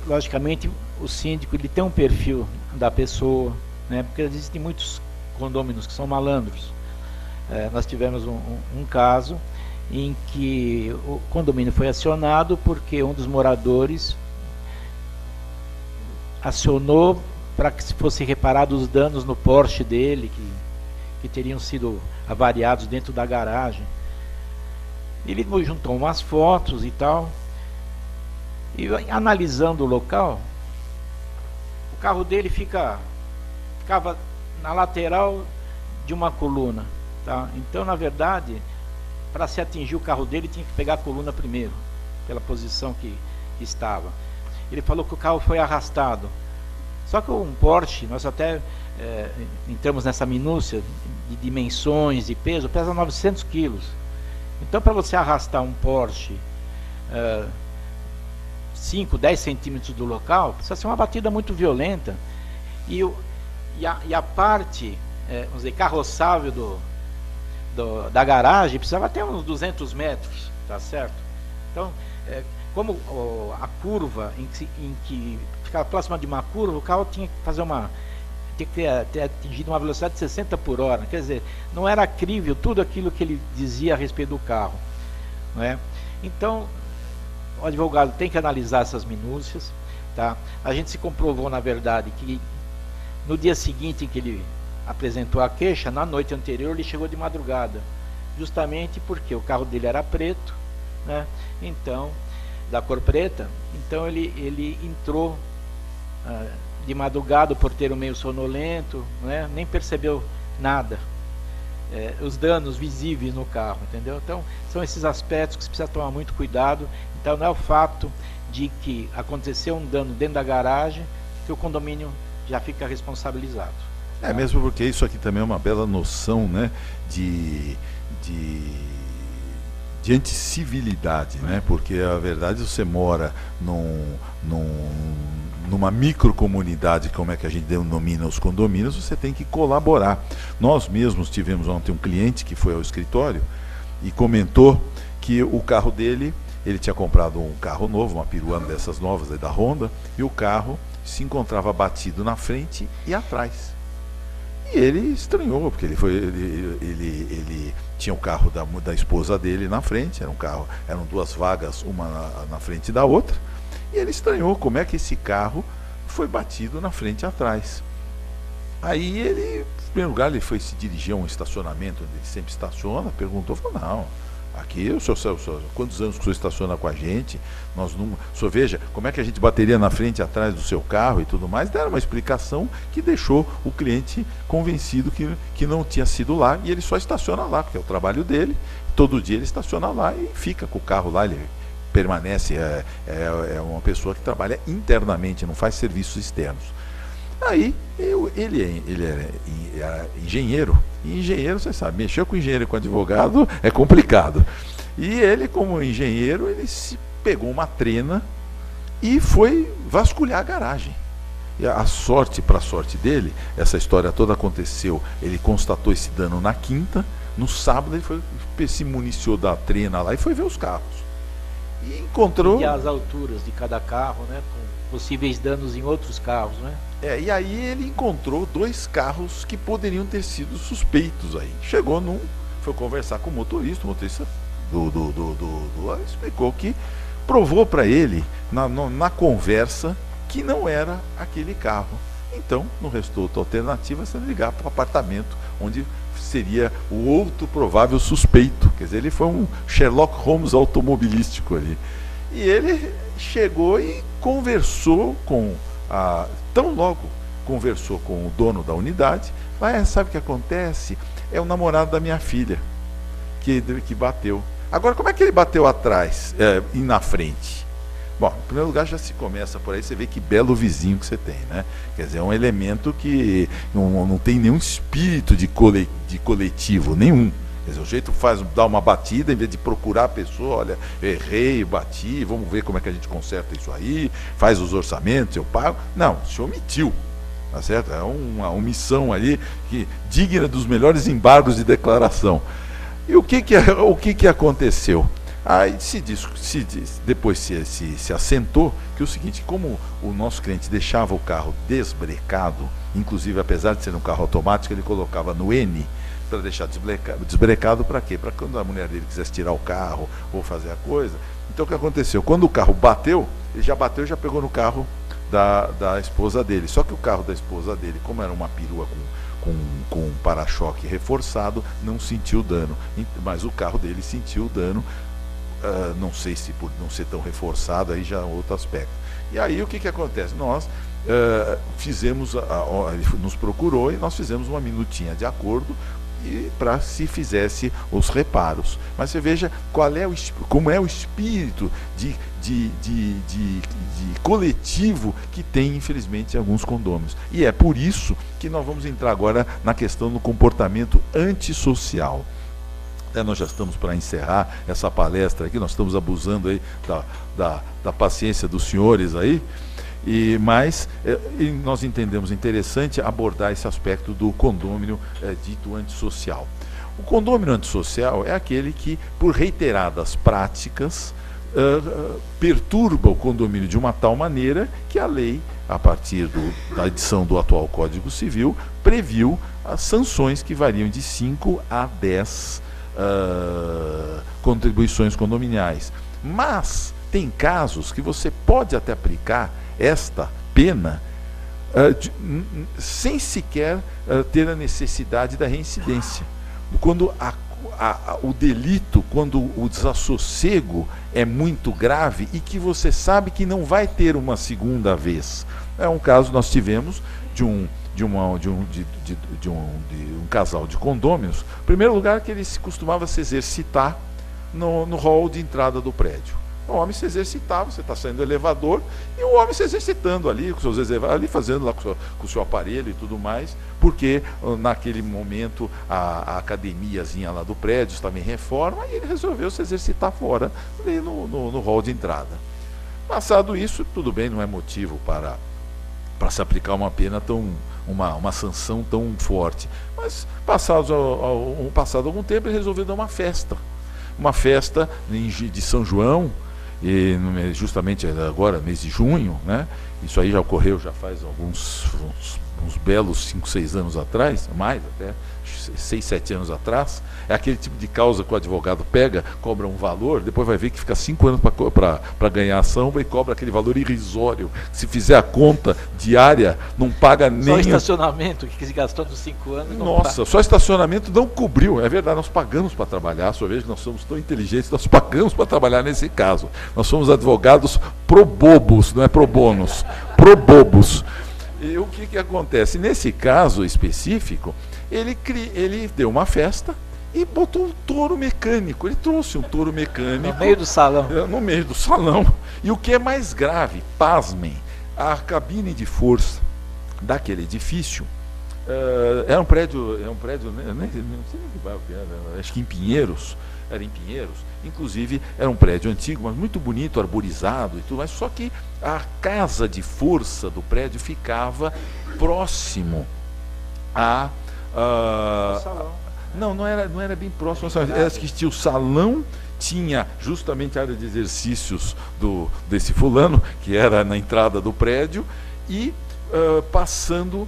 logicamente, o síndico ele tem um perfil da pessoa, né, porque existem muitos condôminos que são malandros. Nós tivemos um caso em que o condomínio foi acionado porque um dos moradores acionou para que fosse reparados os danos no Porsche dele, que teriam sido avariados dentro da garagem. Ele juntou umas fotos e tal, e analisando o local, o carro dele ficava na lateral de uma coluna, tá? Então, na verdade, para se atingir o carro dele, tinha que pegar a coluna primeiro, pela posição que estava. Ele falou que o carro foi arrastado. Só que um Porsche, nós até entramos nessa minúcia de dimensões e peso, pesa 900 quilos. Então, para você arrastar um Porsche 5, 10 centímetros do local, precisa ser uma batida muito violenta. E a parte, vamos dizer, carroçável da garagem precisava ter uns 200 metros, tá certo? Então, como a curva em que ficava próxima de uma curva, o carro tinha que fazer tinha que ter atingido uma velocidade de 60 por hora. Quer dizer, não era crível tudo aquilo que ele dizia a respeito do carro, não é? Então, o advogado tem que analisar essas minúcias, tá? A gente se comprovou, na verdade, que no dia seguinte em que ele apresentou a queixa, na noite anterior ele chegou de madrugada, justamente porque o carro dele era preto, né? Então, da cor preta, então ele entrou de madrugada, o porteiro meio sonolento, né? Nem percebeu nada, os danos visíveis no carro, entendeu? Então, são esses aspectos que você precisa tomar muito cuidado. Então, não é o fato de que aconteceu um dano dentro da garagem que o condomínio já fica responsabilizado. Mesmo porque isso aqui também é uma bela noção, né, de anticivilidade, né? Porque a verdade, você mora numa microcomunidade, como é que a gente denomina os condomínios, você tem que colaborar. Nós mesmos tivemos ontem um cliente que foi ao escritório e comentou que o carro dele, ele tinha comprado um carro novo, uma Piruana dessas novas aí da Honda, e o carro se encontrava batido na frente e atrás. E ele estranhou, porque ele tinha o carro da esposa dele na frente, eram duas vagas, uma na frente da outra, e ele estranhou como é que esse carro foi batido na frente e atrás. Aí ele, em primeiro lugar, ele foi se dirigir a um estacionamento onde ele sempre estaciona, perguntou, falou, não, Aqui, quantos anos que o senhor estaciona com a gente? O senhor veja como é que a gente bateria na frente e atrás do seu carro e tudo mais. Deram uma explicação que deixou o cliente convencido que não tinha sido lá, e ele só estaciona lá, porque é o trabalho dele. Todo dia ele estaciona lá e fica com o carro lá, ele permanece, é uma pessoa que trabalha internamente, não faz serviços externos. Aí, ele era engenheiro, e engenheiro, você sabe, mexer com engenheiro e com advogado é complicado. E ele, como engenheiro, ele se pegou uma trena e foi vasculhar a garagem. E a sorte, para a sorte dele, essa história toda aconteceu, ele constatou esse dano na quinta, no sábado ele se municiou da trena lá e foi ver os carros. E encontrou... E as alturas de cada carro, né, com possíveis danos em outros carros, né? E aí ele encontrou 2 carros que poderiam ter sido suspeitos aí. Chegou foi conversar com o motorista explicou que provou para ele, na conversa, que não era aquele carro. Então, não restou outra alternativa senão ligar para o apartamento onde seria o outro provável suspeito. Quer dizer, ele foi um Sherlock Holmes automobilístico ali. E ele chegou e conversou tão logo conversou com o dono da unidade. Sabe o que acontece? É o namorado da minha filha que bateu. Agora, como é que ele bateu atrás e na frente? Bom, em primeiro lugar, já se começa por aí, você vê que belo vizinho que você tem, né? Quer dizer, é um elemento que não tem nenhum espírito de coletivo, nenhum. Quer dizer, o jeito dá uma batida, em vez de procurar a pessoa, olha, errei, bati, vamos ver como é que a gente conserta isso aí, faz os orçamentos, eu pago. Não, se omitiu, tá certo? É uma omissão ali digna dos melhores embargos de declaração. E o que aconteceu? Aí depois se assentou que o seguinte, como o nosso cliente deixava o carro desbrecado, inclusive apesar de ser um carro automático, ele colocava no N para deixar desbrecado, para quê? Para quando a mulher dele quisesse tirar o carro ou fazer a coisa. Então o que aconteceu? Quando o carro bateu, ele já bateu e já pegou no carro da esposa dele. Só que o carro da esposa dele, como era uma perua com um para-choque reforçado, não sentiu dano, mas o carro dele sentiu o dano. Não sei se por não ser tão reforçado, aí já é outro aspecto. E aí o que acontece? Nós ele nos procurou e nós fizemos uma minutinha de acordo para se fizesse os reparos. Mas você veja como é o espírito de coletivo que tem, infelizmente, em alguns condôminos. E é por isso que nós vamos entrar agora na questão do comportamento antissocial. Nós já estamos para encerrar essa palestra aqui, nós estamos abusando aí da paciência dos senhores aí, mas nós entendemos interessante abordar esse aspecto do condômino dito antissocial. O condômino antissocial é aquele que, por reiteradas práticas, perturba o condomínio de uma tal maneira que a lei, a partir da edição do atual Código Civil, previu as sanções que variam de 5 a 10 contribuições condominiais. Mas tem casos que você pode até aplicar esta pena sem sequer ter a necessidade da reincidência. Quando o delito, quando o desassossego é muito grave e que você sabe que não vai ter uma segunda vez. É um caso que nós tivemos de um casal de condôminos. Em primeiro lugar, que ele costumava se exercitar no hall de entrada do prédio. O homem se exercitava, você está saindo do elevador, e o homem se exercitando ali, fazendo lá com o seu aparelho e tudo mais, porque naquele momento a academiazinha lá do prédio estava em reforma, e ele resolveu se exercitar fora, ali no hall de entrada. Passado isso, tudo bem, não é motivo para se aplicar uma pena uma sanção tão forte. Mas passado algum tempo, ele resolveu dar uma festa de São João, e justamente agora, mês de junho, né? Isso aí já ocorreu, já faz uns belos 5, 6 anos atrás, mais até, 6, 7 anos atrás, é aquele tipo de causa que o advogado pega, cobra um valor, depois vai ver que fica 5 anos para ganhar a ação e cobra aquele valor irrisório. Se fizer a conta diária, não paga nem... Só estacionamento que se gastou nos 5 anos. Nossa, só estacionamento não cobriu. É verdade, nós pagamos para trabalhar. Só veja que nós somos tão inteligentes, nós pagamos para trabalhar nesse caso. Nós somos advogados pro bobos, não é pro bônus, pro bobos. E o que acontece? Nesse caso específico, ele deu uma festa e botou um touro mecânico. Ele trouxe um touro mecânico. No meio do salão. No meio do salão. E o que é mais grave, pasmem, a cabine de força daquele edifício era um prédio, não sei nem que bairro que era, acho que em Pinheiros, era em Pinheiros, inclusive era um prédio antigo, mas muito bonito, arborizado e tudo mais, só que a casa de força do prédio ficava próximo a... salão. Não era bem próximo, era que tinha o salão, tinha justamente a área de exercícios desse fulano, que era na entrada do prédio, e passando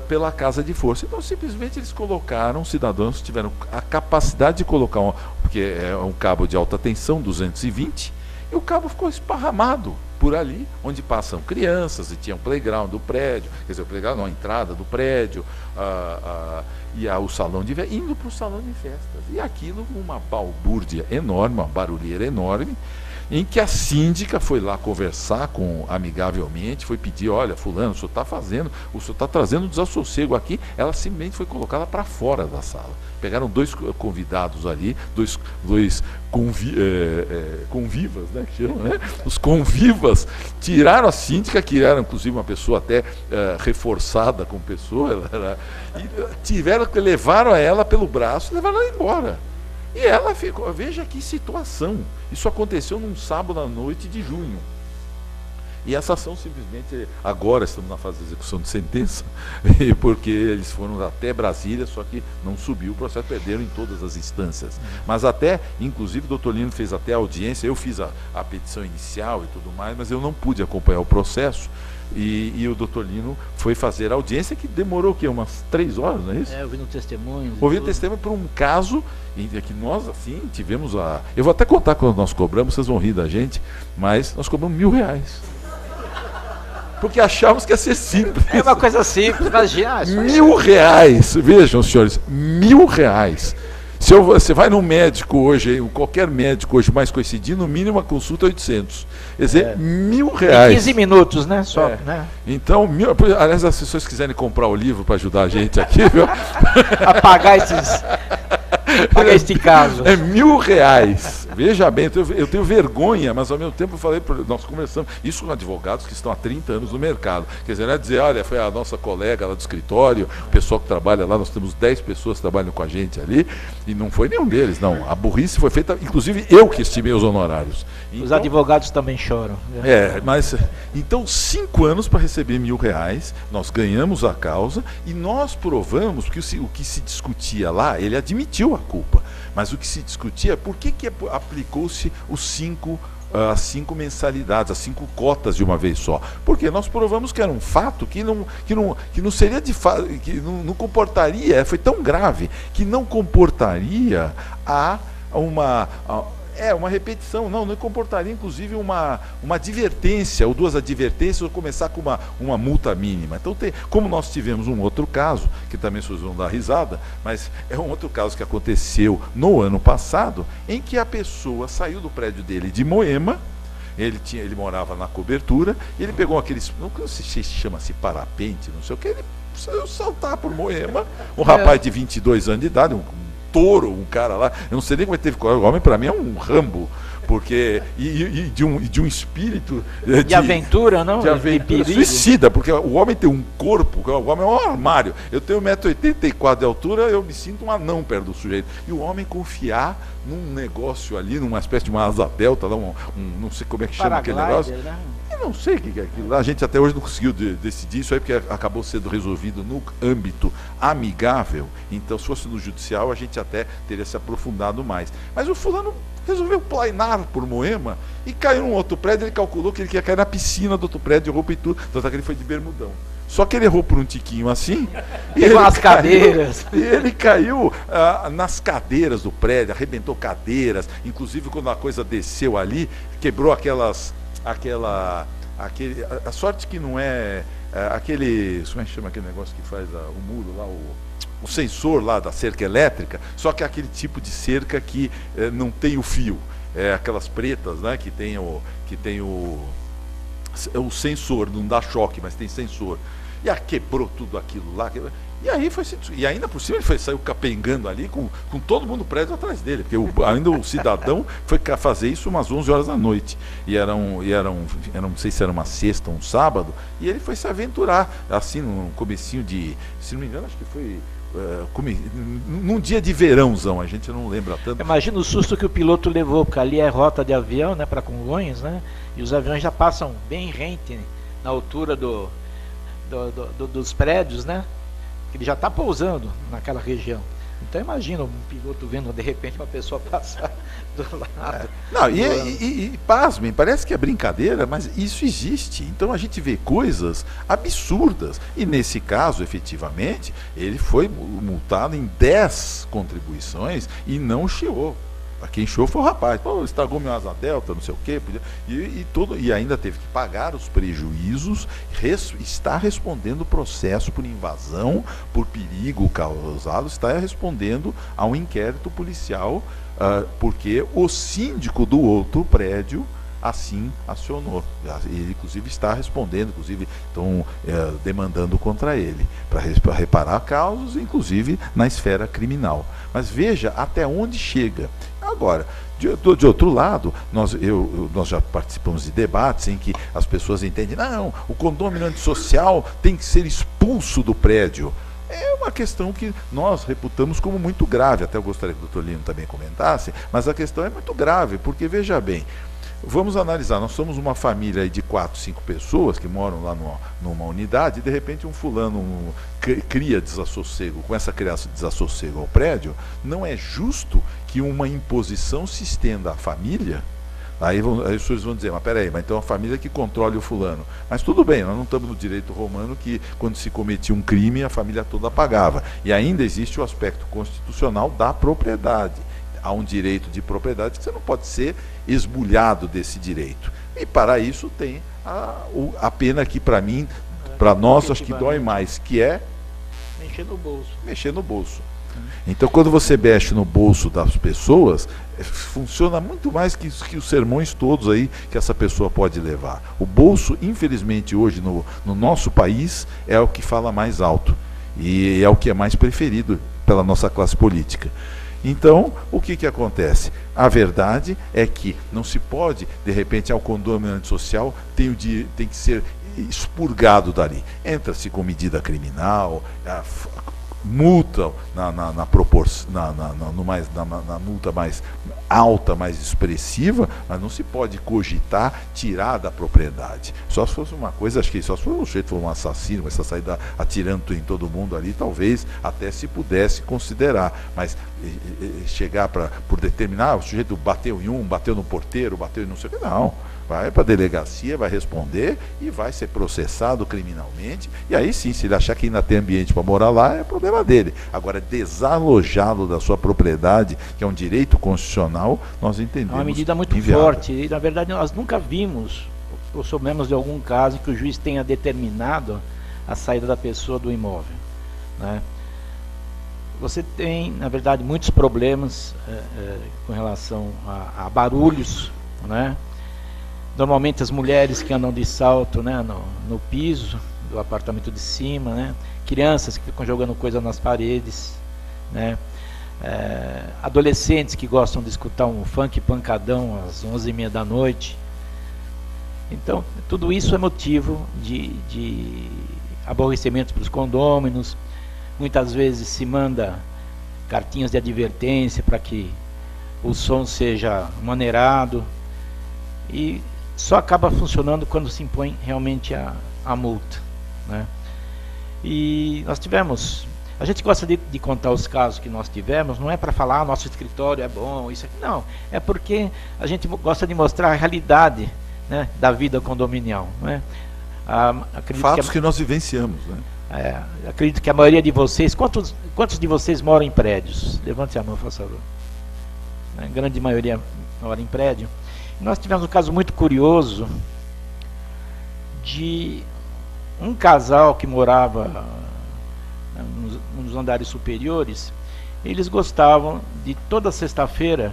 pela casa de força. Então, simplesmente eles colocaram, cidadãos tiveram a capacidade de colocar, porque é um cabo de alta tensão, 220, e o cabo ficou esparramado por ali, onde passam crianças, e tinha um playground do prédio, quer dizer, o playground não, a entrada do prédio, e o salão de festas, indo para o salão de festas. E aquilo, uma balbúrdia enorme, uma barulheira enorme, em que a síndica foi lá conversar amigavelmente, foi pedir, olha, fulano, o senhor está trazendo um desassossego aqui. Ela simplesmente foi colocada para fora da sala. Pegaram 2 convidados ali, dois convivas, né, que chamam, né? Os convivas tiraram a síndica, que era inclusive uma pessoa até reforçada como pessoa, levaram ela pelo braço e levaram ela embora. E ela ficou, veja que situação. Isso aconteceu num sábado à noite de junho. E essa ação simplesmente, agora estamos na fase de execução de sentença, porque eles foram até Brasília, só que não subiu o processo, perderam em todas as instâncias. Mas até, inclusive o doutor Lino fez até a audiência, eu fiz a petição inicial e tudo mais, mas eu não pude acompanhar o processo. E o doutor Lino foi fazer a audiência, que demorou o quê? Umas 3 horas, não é isso? Ouvindo testemunhos. Ouvindo testemunho por um caso em que nós, assim, tivemos Eu vou até contar quando nós cobramos, vocês vão rir da gente, mas nós cobramos R$1.000. Porque achávamos que ia ser simples. É uma coisa simples, imagina. R$1.000, vejam, senhores, R$1.000. Se você vai num médico hoje, qualquer médico hoje mais conhecido, no mínimo a consulta é 800. Quer dizer, R$1.000. 15 minutos, né? Só, né? Então, aliás, as pessoas quiserem comprar o livro para ajudar a gente aqui, viu? A pagar este caso. É R$1.000. Veja bem, eu tenho vergonha, mas ao mesmo tempo eu falei, nós conversamos, isso com advogados que estão há 30 anos no mercado. Quer dizer, não é dizer, olha, foi a nossa colega lá do escritório, o pessoal que trabalha lá, nós temos 10 pessoas que trabalham com a gente ali, e não foi nenhum deles, não. A burrice foi feita, inclusive eu que estimei os honorários. Então, os advogados também choram. Mas, então, 5 anos para receber R$1.000, nós ganhamos a causa e nós provamos, porque o que se discutia lá, ele admitiu a culpa, mas o que se discutia é por que aplicou-se as 5 mensalidades, as 5 cotas de uma vez só. Porque nós provamos que era um fato que não seria de fato, que não comportaria, foi tão grave, que não comportaria uma repetição, não comportaria inclusive uma advertência, ou 2 advertências, ou começar com uma multa mínima. Então, como nós tivemos um outro caso, que também vocês vão dar risada, mas é um outro caso que aconteceu no ano passado, em que a pessoa saiu do prédio dele de Moema, ele morava na cobertura, e ele pegou aqueles, não sei se chama-se parapente, não sei o que, ele saiu saltar por Moema, um rapaz de 22 anos de idade, um touro, um cara lá, eu não sei nem como ele teve coragem, o homem para mim é um Rambo, porque e de um espírito de aventura, não? De aventura, suicida, porque o homem tem um corpo, o homem é um armário. Eu tenho 1,84 m de altura, eu me sinto um anão perto do sujeito. E o homem confiar num negócio ali, numa espécie de uma asa delta, não sei como é que chama aquele negócio. Né? Eu não sei o que é aquilo lá. A gente até hoje não conseguiu decidir isso aí, porque acabou sendo resolvido no âmbito amigável. Então, se fosse no judicial, a gente até teria se aprofundado mais. Mas o fulano resolveu planar por Moema e caiu num outro prédio. Ele calculou que ele ia cair na piscina do outro prédio, de roupa e tudo, tanto que ele foi de bermudão. Só que ele errou por um tiquinho assim. Pegou as cadeiras. E ele caiu nas cadeiras do prédio, arrebentou cadeiras. Inclusive, quando a coisa desceu ali, quebrou a sorte que não é aquele. Como é que chama aquele negócio que faz o muro lá, o sensor lá da cerca elétrica, só que é aquele tipo de cerca que não tem o fio. Aquelas pretas, né, que tem o sensor, não dá choque, mas tem sensor. E quebrou tudo aquilo lá. E aí e ainda por cima ele saiu capengando ali com todo mundo prédio atrás dele, porque ainda o cidadão foi fazer isso umas 11 horas da noite. E era não sei se era uma sexta ou um sábado, e ele foi se aventurar, assim, no comecinho de, se não me engano, acho que foi num dia de verãozão, a gente não lembra tanto. Imagina o susto que o piloto levou, porque ali é rota de avião, né, para Congonhas, né, e os aviões já passam bem rente, né, na altura dos prédios, né? Ele já está pousando naquela região. Então imagina um piloto vendo de repente uma pessoa passar do lado. Não, e pasmem, parece que é brincadeira, mas isso existe. Então a gente vê coisas absurdas. E nesse caso, efetivamente, ele foi multado em 10 contribuições e não chiou. Quem encheu foi o rapaz. Pô, estragou minha asa delta, não sei o quê. E ainda teve que pagar os prejuízos, está respondendo processo por invasão, por perigo causado, está respondendo a um inquérito policial, porque o síndico do outro prédio assim acionou. Ele, inclusive, está respondendo, inclusive estão demandando contra ele, para reparar causas, inclusive na esfera criminal. Mas veja até onde chega. Agora, de outro lado, nós já participamos de debates em que as pessoas entendem, não, o condômino antissocial tem que ser expulso do prédio. É uma questão que nós reputamos como muito grave. Até eu gostaria que o doutor Lino também comentasse, mas a questão é muito grave, porque, veja bem, vamos analisar, nós somos uma família de 4, 5 pessoas que moram lá numa unidade, e de repente um fulano cria desassossego, começa a criar desassossego ao prédio. Não é justo que uma imposição se estenda à família. Aí os senhores vão dizer, mas peraí, mas então a família que controle o fulano. Mas tudo bem, nós não estamos no direito romano que quando se cometia um crime a família toda pagava. E ainda existe o aspecto constitucional da propriedade. Há um direito de propriedade que você não pode ser esbulhado desse direito. E para isso tem a pena que, para mim, para nós, acho que dói mais, que é mexer no bolso. Mexer no bolso. Então, quando você mexe no bolso das pessoas, funciona muito mais que os sermões todos aí que essa pessoa pode levar. O bolso, infelizmente, hoje no nosso país, é o que fala mais alto. E é o que é mais preferido pela nossa classe política. Então, o que acontece? A verdade é que não se pode, de repente, ao condômino antissocial tem que ser expurgado dali. Entra-se com medida criminal, multa na multa mais alta, mais expressiva, mas não se pode cogitar tirar da propriedade. Só se fosse uma coisa, acho que só se fosse um sujeito, for um assassino, essa saída atirando em todo mundo ali, talvez até se pudesse considerar, mas chegar por determinar, o sujeito bateu em um, bateu no porteiro, bateu em não sei o que, não. Vai para a delegacia, vai responder e vai ser processado criminalmente. E aí sim, se ele achar que ainda tem ambiente para morar lá, é problema dele. Agora, desalojá-lo da sua propriedade, que é um direito constitucional, nós entendemos. É uma medida muito forte. E, na verdade, nós nunca vimos, ou soubemos de algum caso, que o juiz tenha determinado a saída da pessoa do imóvel, né? Você tem, na verdade, muitos problemas com relação a barulhos, né? Normalmente as mulheres que andam de salto, né, no piso do apartamento de cima, né, crianças que ficam jogando coisa nas paredes, né, adolescentes que gostam de escutar um funk pancadão às 11h30 da noite. Então, tudo isso é motivo de aborrecimento para os condôminos. Muitas vezes se manda cartinhas de advertência para que o som seja maneirado, e só acaba funcionando quando se impõe realmente a multa, né? E nós tivemos A gente gosta de contar os casos que nós tivemos, não é para falar, nosso escritório é bom, isso aqui, não. É porque a gente gosta de mostrar a realidade, né, da vida condominial. Né? Fatos que nós vivenciamos. Né? Acredito que a maioria de vocês, quantos de vocês moram em prédios? Levante a mão, por favor. A grande maioria mora em prédio. Nós tivemos um caso muito curioso de um casal que morava nos andares superiores. Eles gostavam de toda sexta-feira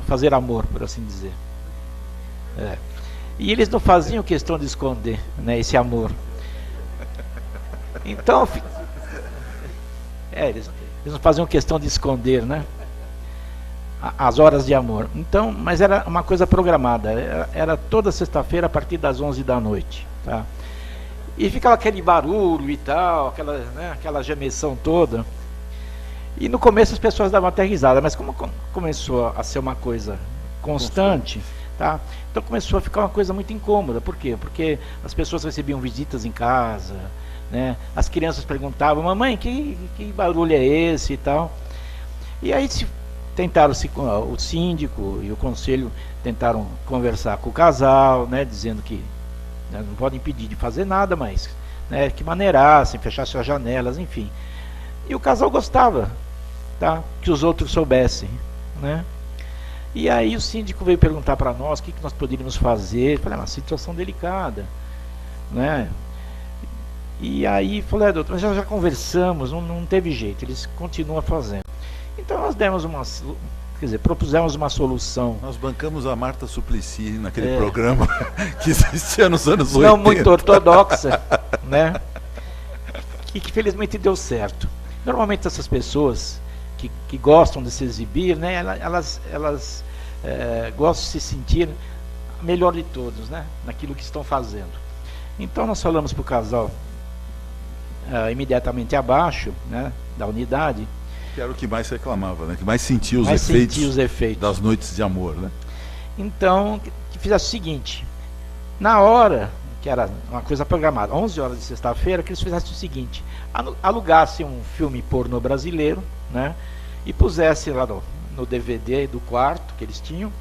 fazer amor, por assim dizer. E eles não faziam questão de esconder, né, esse amor. Então, eles não faziam questão de esconder, né, as horas de amor. Então, mas era uma coisa programada. Era toda sexta-feira a partir das 11 da noite, tá? E ficava aquele barulho e tal, aquela gemessão toda. E no começo as pessoas davam até risada, mas como começou a ser uma coisa constante, tá? Então começou a ficar uma coisa muito incômoda. Por quê? Porque as pessoas recebiam visitas em casa, né? As crianças perguntavam: mamãe, que barulho é esse e tal. E aí o síndico e o conselho tentaram conversar com o casal, né, dizendo que, né, não podem impedir de fazer nada, mas, né, que maneirassem, fechassem as janelas, enfim. E o casal gostava, tá, que os outros soubessem, né? E aí o síndico veio perguntar para nós o que nós poderíamos fazer. Eu falei: é uma situação delicada, né? E aí falei: doutor, mas já conversamos, não teve jeito, eles continuam fazendo. Então nós propusemos uma solução. Nós bancamos a Marta Suplicy naquele programa que existia nos anos 80. Não muito ortodoxa, né? Que felizmente deu certo. Normalmente essas pessoas que gostam de se exibir, né, elas gostam de se sentir a melhor de todos, né, naquilo que estão fazendo. Então nós falamos para o casal imediatamente abaixo, né, da unidade. Que era o que mais reclamava, né? Que mais sentia os efeitos das noites de amor, né? Então, que fizesse o seguinte: na hora, que era uma coisa programada, 11 horas de sexta-feira, que eles fizessem o seguinte: alugassem um filme pornô brasileiro, né? E pusessem lá no DVD do quarto que eles tinham,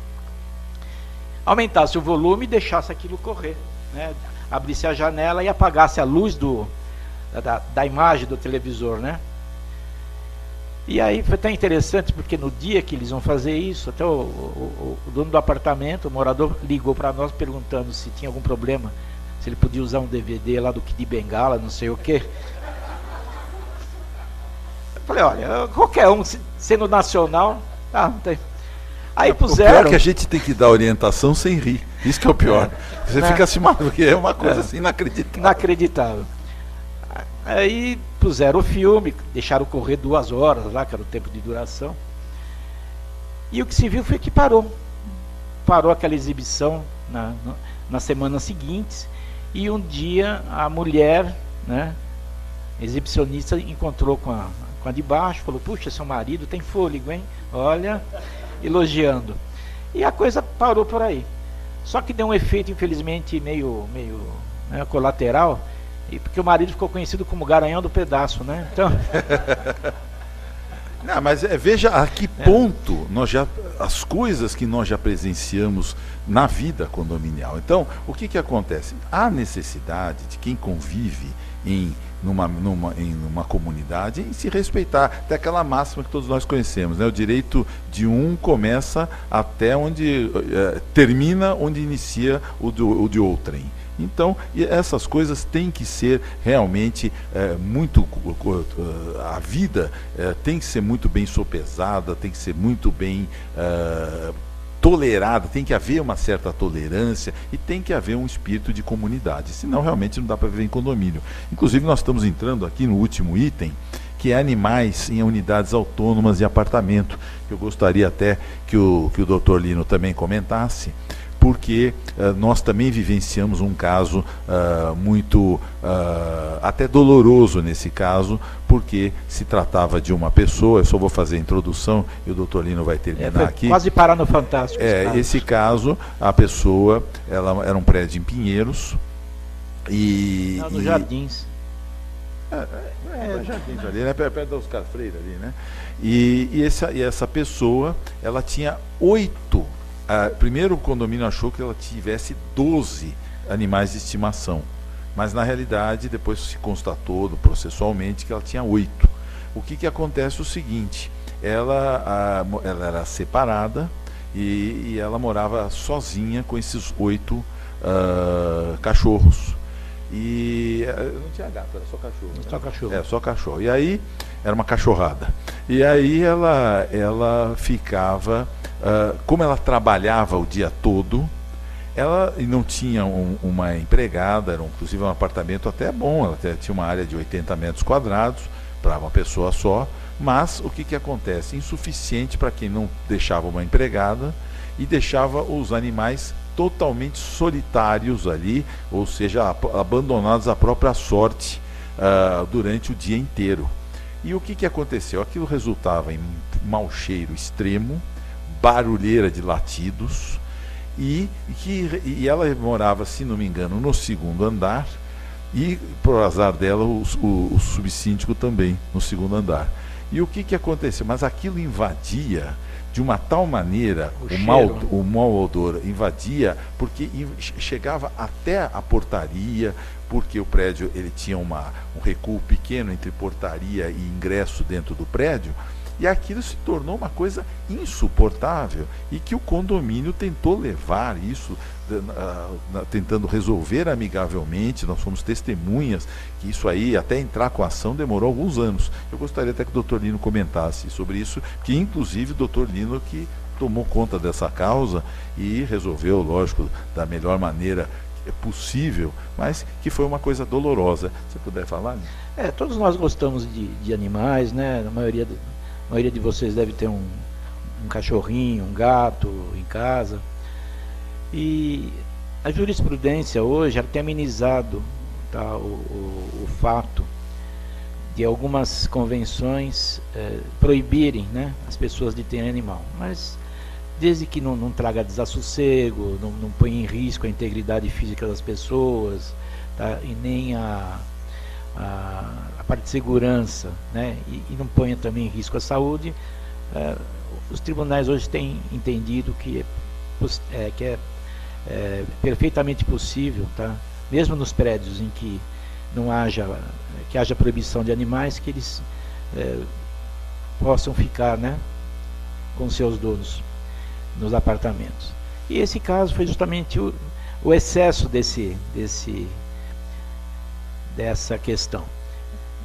aumentasse o volume e deixasse aquilo correr, né? Abrisse a janela e apagasse a luz da imagem do televisor, né? E aí foi tão interessante, porque no dia que eles vão fazer isso, até o dono do apartamento, o morador, ligou para nós perguntando se tinha algum problema, se ele podia usar um DVD lá do Kid Bengala, não sei o quê. Eu falei: olha, qualquer um, sendo nacional, não tem. Aí puseram. O pior é que a gente tem que dar orientação sem rir. Isso que é o pior. Você fica assim, porque é uma coisa assim inacreditável. Inacreditável. Aí puseram o filme, deixaram correr 2 horas lá, que era o tempo de duração. E o que se viu foi que parou aquela exibição nas semanas seguintes. E um dia a mulher, né, exibicionista, encontrou com a de baixo, falou: puxa, seu marido tem fôlego, hein? Olha, elogiando. E a coisa parou por aí. Só que deu um efeito, infelizmente, meio né, colateral. Porque o marido ficou conhecido como Garanhão do Pedaço, né? Então... Não, mas veja a que ponto as coisas que nós já presenciamos na vida condominial. Então, o que acontece? Há necessidade de quem convive em uma comunidade em se respeitar. Tem aquela máxima que todos nós conhecemos, né? O direito de um começa até onde termina, onde inicia o de outrem. Então, essas coisas têm que ser realmente a vida tem que ser muito bem sopesada, tem que ser muito bem tolerada, tem que haver uma certa tolerância e tem que haver um espírito de comunidade, senão realmente não dá para viver em condomínio. Inclusive nós estamos entrando aqui no último item, que é animais em unidades autônomas de apartamento, que eu gostaria até que o Dr. Lino também comentasse, porque nós também vivenciamos um caso muito até doloroso nesse caso, porque se tratava de uma pessoa. Eu só vou fazer a introdução e o doutor Lino vai terminar aqui. Quase parar no Fantástico. Esse caso, a pessoa, ela era um prédio em Pinheiros dos Jardins. Jardins ali, né? Perto da Oscar Freire ali, né? E essa pessoa, ela tinha 8. Primeiro o condomínio achou que ela tivesse 12 animais de estimação, mas na realidade depois se constatou processualmente que ela tinha 8. O que acontece é o seguinte: ela era separada e ela morava sozinha com esses 8 cachorros. E não tinha gato, era só cachorro. Só cachorro. Só cachorro. E aí era uma cachorrada. E aí ela ficava, como ela trabalhava o dia todo, ela não tinha uma empregada, era inclusive um apartamento até bom, ela tinha uma área de 80 metros quadrados para uma pessoa só, mas o que acontece? Insuficiente para quem não deixava uma empregada e deixava os animais totalmente solitários ali, ou seja, abandonados à própria sorte durante o dia inteiro. E o que aconteceu? Aquilo resultava em mau cheiro extremo, barulheira de latidos, e ela morava, se não me engano, no 2º andar, e, por azar dela, o subsíndico também, no 2º andar. E o que aconteceu? Mas aquilo invadia de uma tal maneira, o mau odor invadia, porque chegava até a portaria, porque o prédio ele tinha um recuo pequeno entre portaria e ingresso dentro do prédio, e aquilo se tornou uma coisa insuportável, e que o condomínio tentou levar isso, tentando resolver amigavelmente. Nós fomos testemunhas que isso aí, até entrar com a ação, demorou alguns anos. Eu gostaria até que o Dr. Lino comentasse sobre isso, que inclusive o Dr. Lino que tomou conta dessa causa e resolveu, lógico, da melhor maneira possível, mas que foi uma coisa dolorosa. Se puder falar, Lino? Todos nós gostamos de animais, né? A maioria de vocês deve ter um cachorrinho, um gato em casa. E a jurisprudência hoje tem amenizado, tá, o fato de algumas convenções proibirem, né, as pessoas de terem animal. Mas desde que não traga desassossego, não põe em risco a integridade física das pessoas, tá, e nem a parte de segurança, né, e não ponha também em risco a saúde, os tribunais hoje têm entendido que é perfeitamente possível, tá, mesmo nos prédios em que haja proibição de animais, que eles possam ficar, né, com seus donos nos apartamentos. E esse caso foi justamente o excesso dessa questão.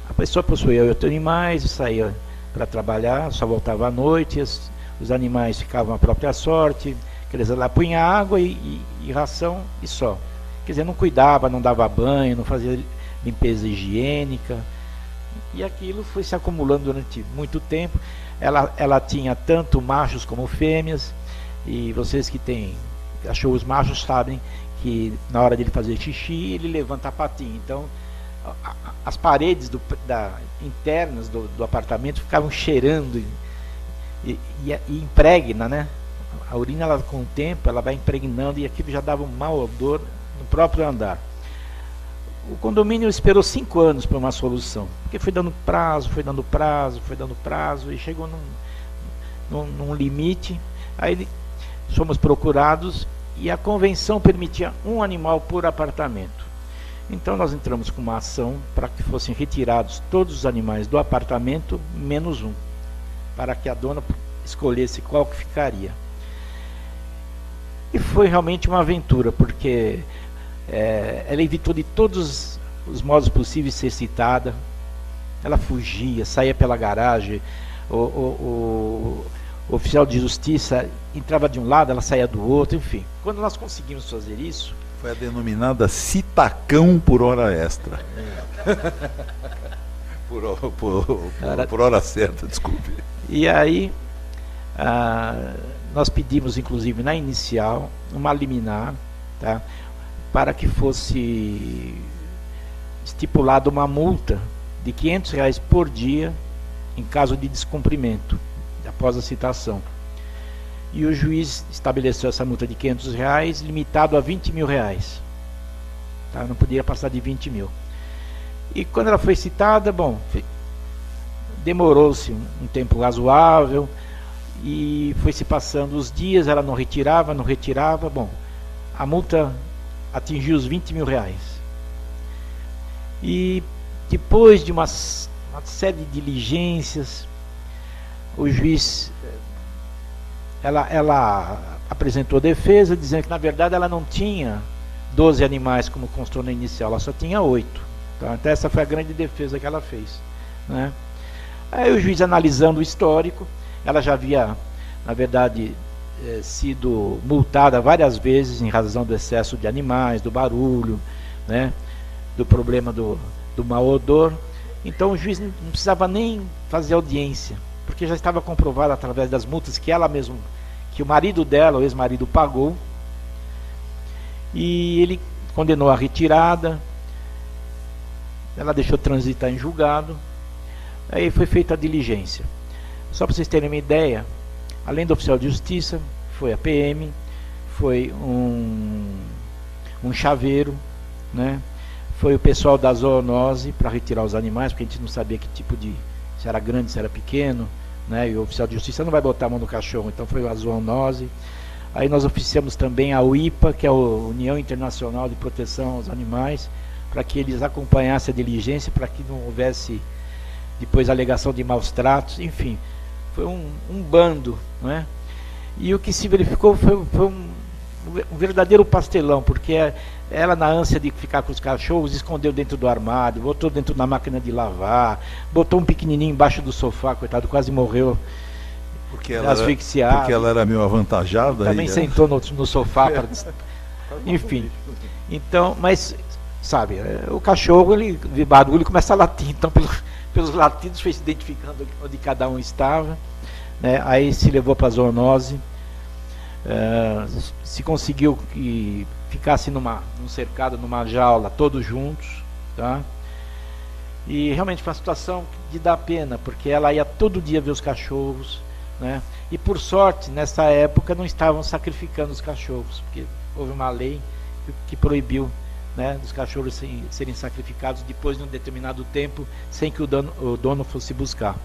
A pessoa possuía 8 animais, saía para trabalhar, só voltava à noite, os animais ficavam à própria sorte, quer dizer, lá punha água e ração e só. Quer dizer, não cuidava, não dava banho, não fazia limpeza higiênica, e aquilo foi se acumulando durante muito tempo. Ela tinha tanto machos como fêmeas, e vocês que têm cachorros machos sabem que na hora de ele fazer xixi, ele levanta a patinha. Então, as paredes internas do apartamento ficavam cheirando e impregna, né? A urina, ela, com o tempo, ela vai impregnando, e aquilo já dava um mau odor no próprio andar. O condomínio esperou 5 anos para uma solução, porque foi dando prazo, e chegou num limite. Aí fomos procurados, e a convenção permitia 1 animal por apartamento. Então nós entramos com uma ação para que fossem retirados todos os animais do apartamento, menos 1, para que a dona escolhesse qual que ficaria. E foi realmente uma aventura, porque ela evitou de todos os modos possíveis ser citada. Ela fugia, saía pela garagem, o oficial de justiça entrava de um lado, ela saía do outro, enfim. Quando nós conseguimos fazer isso... Foi a denominada citacão por hora extra. Por hora certa, desculpe. E aí, nós pedimos, inclusive, na inicial, uma liminar, tá, para que fosse estipulada uma multa de R$500 por dia em caso de descumprimento, após a citação. E o juiz estabeleceu essa multa de R$500, limitado a R$20 mil. Tá? Não podia passar de 20 mil. E quando ela foi citada, bom, demorou-se um tempo razoável, e foi se passando os dias, ela não retirava, bom, a multa atingiu os 20 mil reais. E depois de uma série de diligências, o juiz, ela apresentou defesa, dizendo que na verdade ela não tinha 12 animais como constou na inicial, ela só tinha 8. Tá? Então essa foi a grande defesa que ela fez, né? Aí o juiz, analisando o histórico, ela já havia, na verdade, sido multada várias vezes em razão do excesso de animais, do barulho, né, do problema do mau odor. Então o juiz não precisava nem fazer audiência, porque já estava comprovado através das multas que ela mesma, que o marido dela, o ex-marido, pagou, e ele condenou a retirada. Ela deixou transitar em julgado. Aí foi feita a diligência. Só para vocês terem uma ideia, além do oficial de justiça, foi a PM, foi um chaveiro, né? Foi o pessoal da zoonose para retirar os animais, porque a gente não sabia que tipo de, se era grande, se era pequeno, né? E o oficial de justiça não vai botar a mão no cachorro, então foi a zoonose. Aí nós oficiamos também a UIPA, que é a União Internacional de Proteção aos Animais, para que eles acompanhassem a diligência, para que não houvesse depois alegação de maus tratos, enfim, foi um bando, não é? E o que se verificou foi um verdadeiro pastelão, porque ela, na ânsia de ficar com os cachorros, escondeu dentro do armário, botou dentro da máquina de lavar, botou um pequenininho embaixo do sofá, coitado, quase morreu asfixiado. Porque ela era meio avantajada. Também sentou no sofá, enfim. Então, mas, sabe, o cachorro, ele vê barulho e começa a latir, então pelos latidos foi se identificando onde cada um estava, né? Aí se levou para a zoonose, se conseguiu que ficasse num cercado, numa jaula, todos juntos, tá? E realmente foi uma situação de dar pena, porque ela ia todo dia ver os cachorros, né? E por sorte, nessa época, não estavam sacrificando os cachorros, porque houve uma lei que proibiu, né, dos cachorros serem sacrificados depois de um determinado tempo, sem que o dono fosse buscar.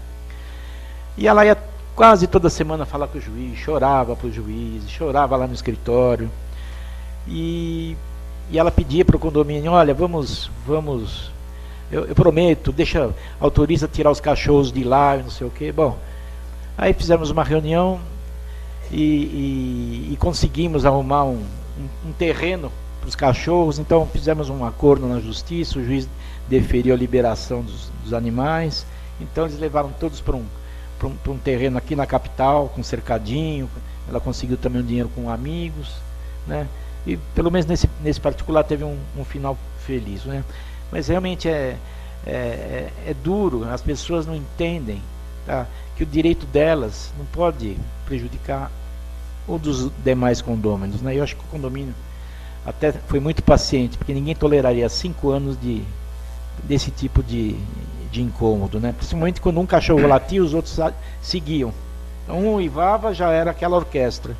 E ela ia quase toda semana falar com o juiz, chorava para o juiz, chorava lá no escritório, e ela pedia para o condomínio: olha, vamos, eu prometo, autoriza tirar os cachorros de lá, e não sei o quê. Bom, aí fizemos uma reunião e conseguimos arrumar um terreno para os cachorros. Então fizemos um acordo na justiça, o juiz deferiu a liberação dos animais. Então eles levaram todos para um terreno aqui na capital, com cercadinho. Ela conseguiu também um dinheiro com amigos, né? E pelo menos nesse particular teve um final feliz, né? Mas realmente é duro, as pessoas não entendem, tá? Que o direito delas não pode prejudicar o dos demais condôminos, né? Eu acho que o condomínio até foi muito paciente, porque ninguém toleraria 5 anos desse tipo de incômodo, né? Principalmente quando um cachorro latia, os outros seguiam. Então, um uivava, já era aquela orquestra,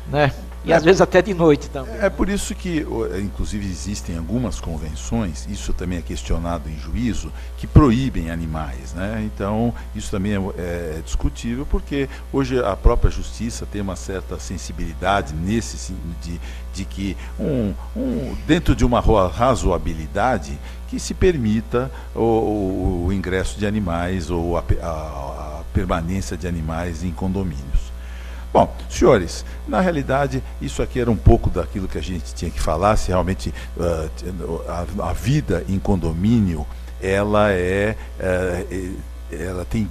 né? E às vezes até de noite também. É por isso que, inclusive, existem algumas convenções, isso também é questionado em juízo, que proíbem animais, né? Então, isso também é discutível, porque hoje a própria justiça tem uma certa sensibilidade nesse de que dentro de uma razoabilidade, que se permita o ingresso de animais ou a permanência de animais em condomínios. Bom, senhores, na realidade, isso aqui era um pouco daquilo que a gente tinha que falar, se realmente a vida em condomínio, ela tem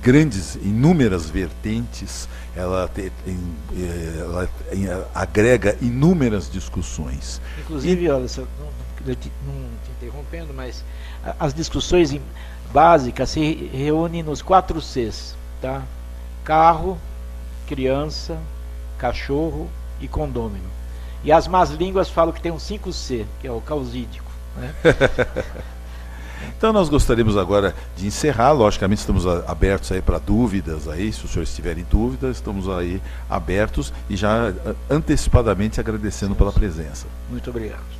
inúmeras vertentes, ela agrega inúmeras discussões. Inclusive, olha, não te interrompendo, mas as discussões básicas se reúnem nos 4 Cs, tá? Carro, criança, cachorro e condômino. E as más línguas falam que tem um 5C, que é o causídico, né? Então nós gostaríamos agora de encerrar. Logicamente estamos abertos aí para dúvidas aí, se os senhores tiverem dúvidas, estamos aí abertos e já antecipadamente agradecendo pela presença. Muito obrigado.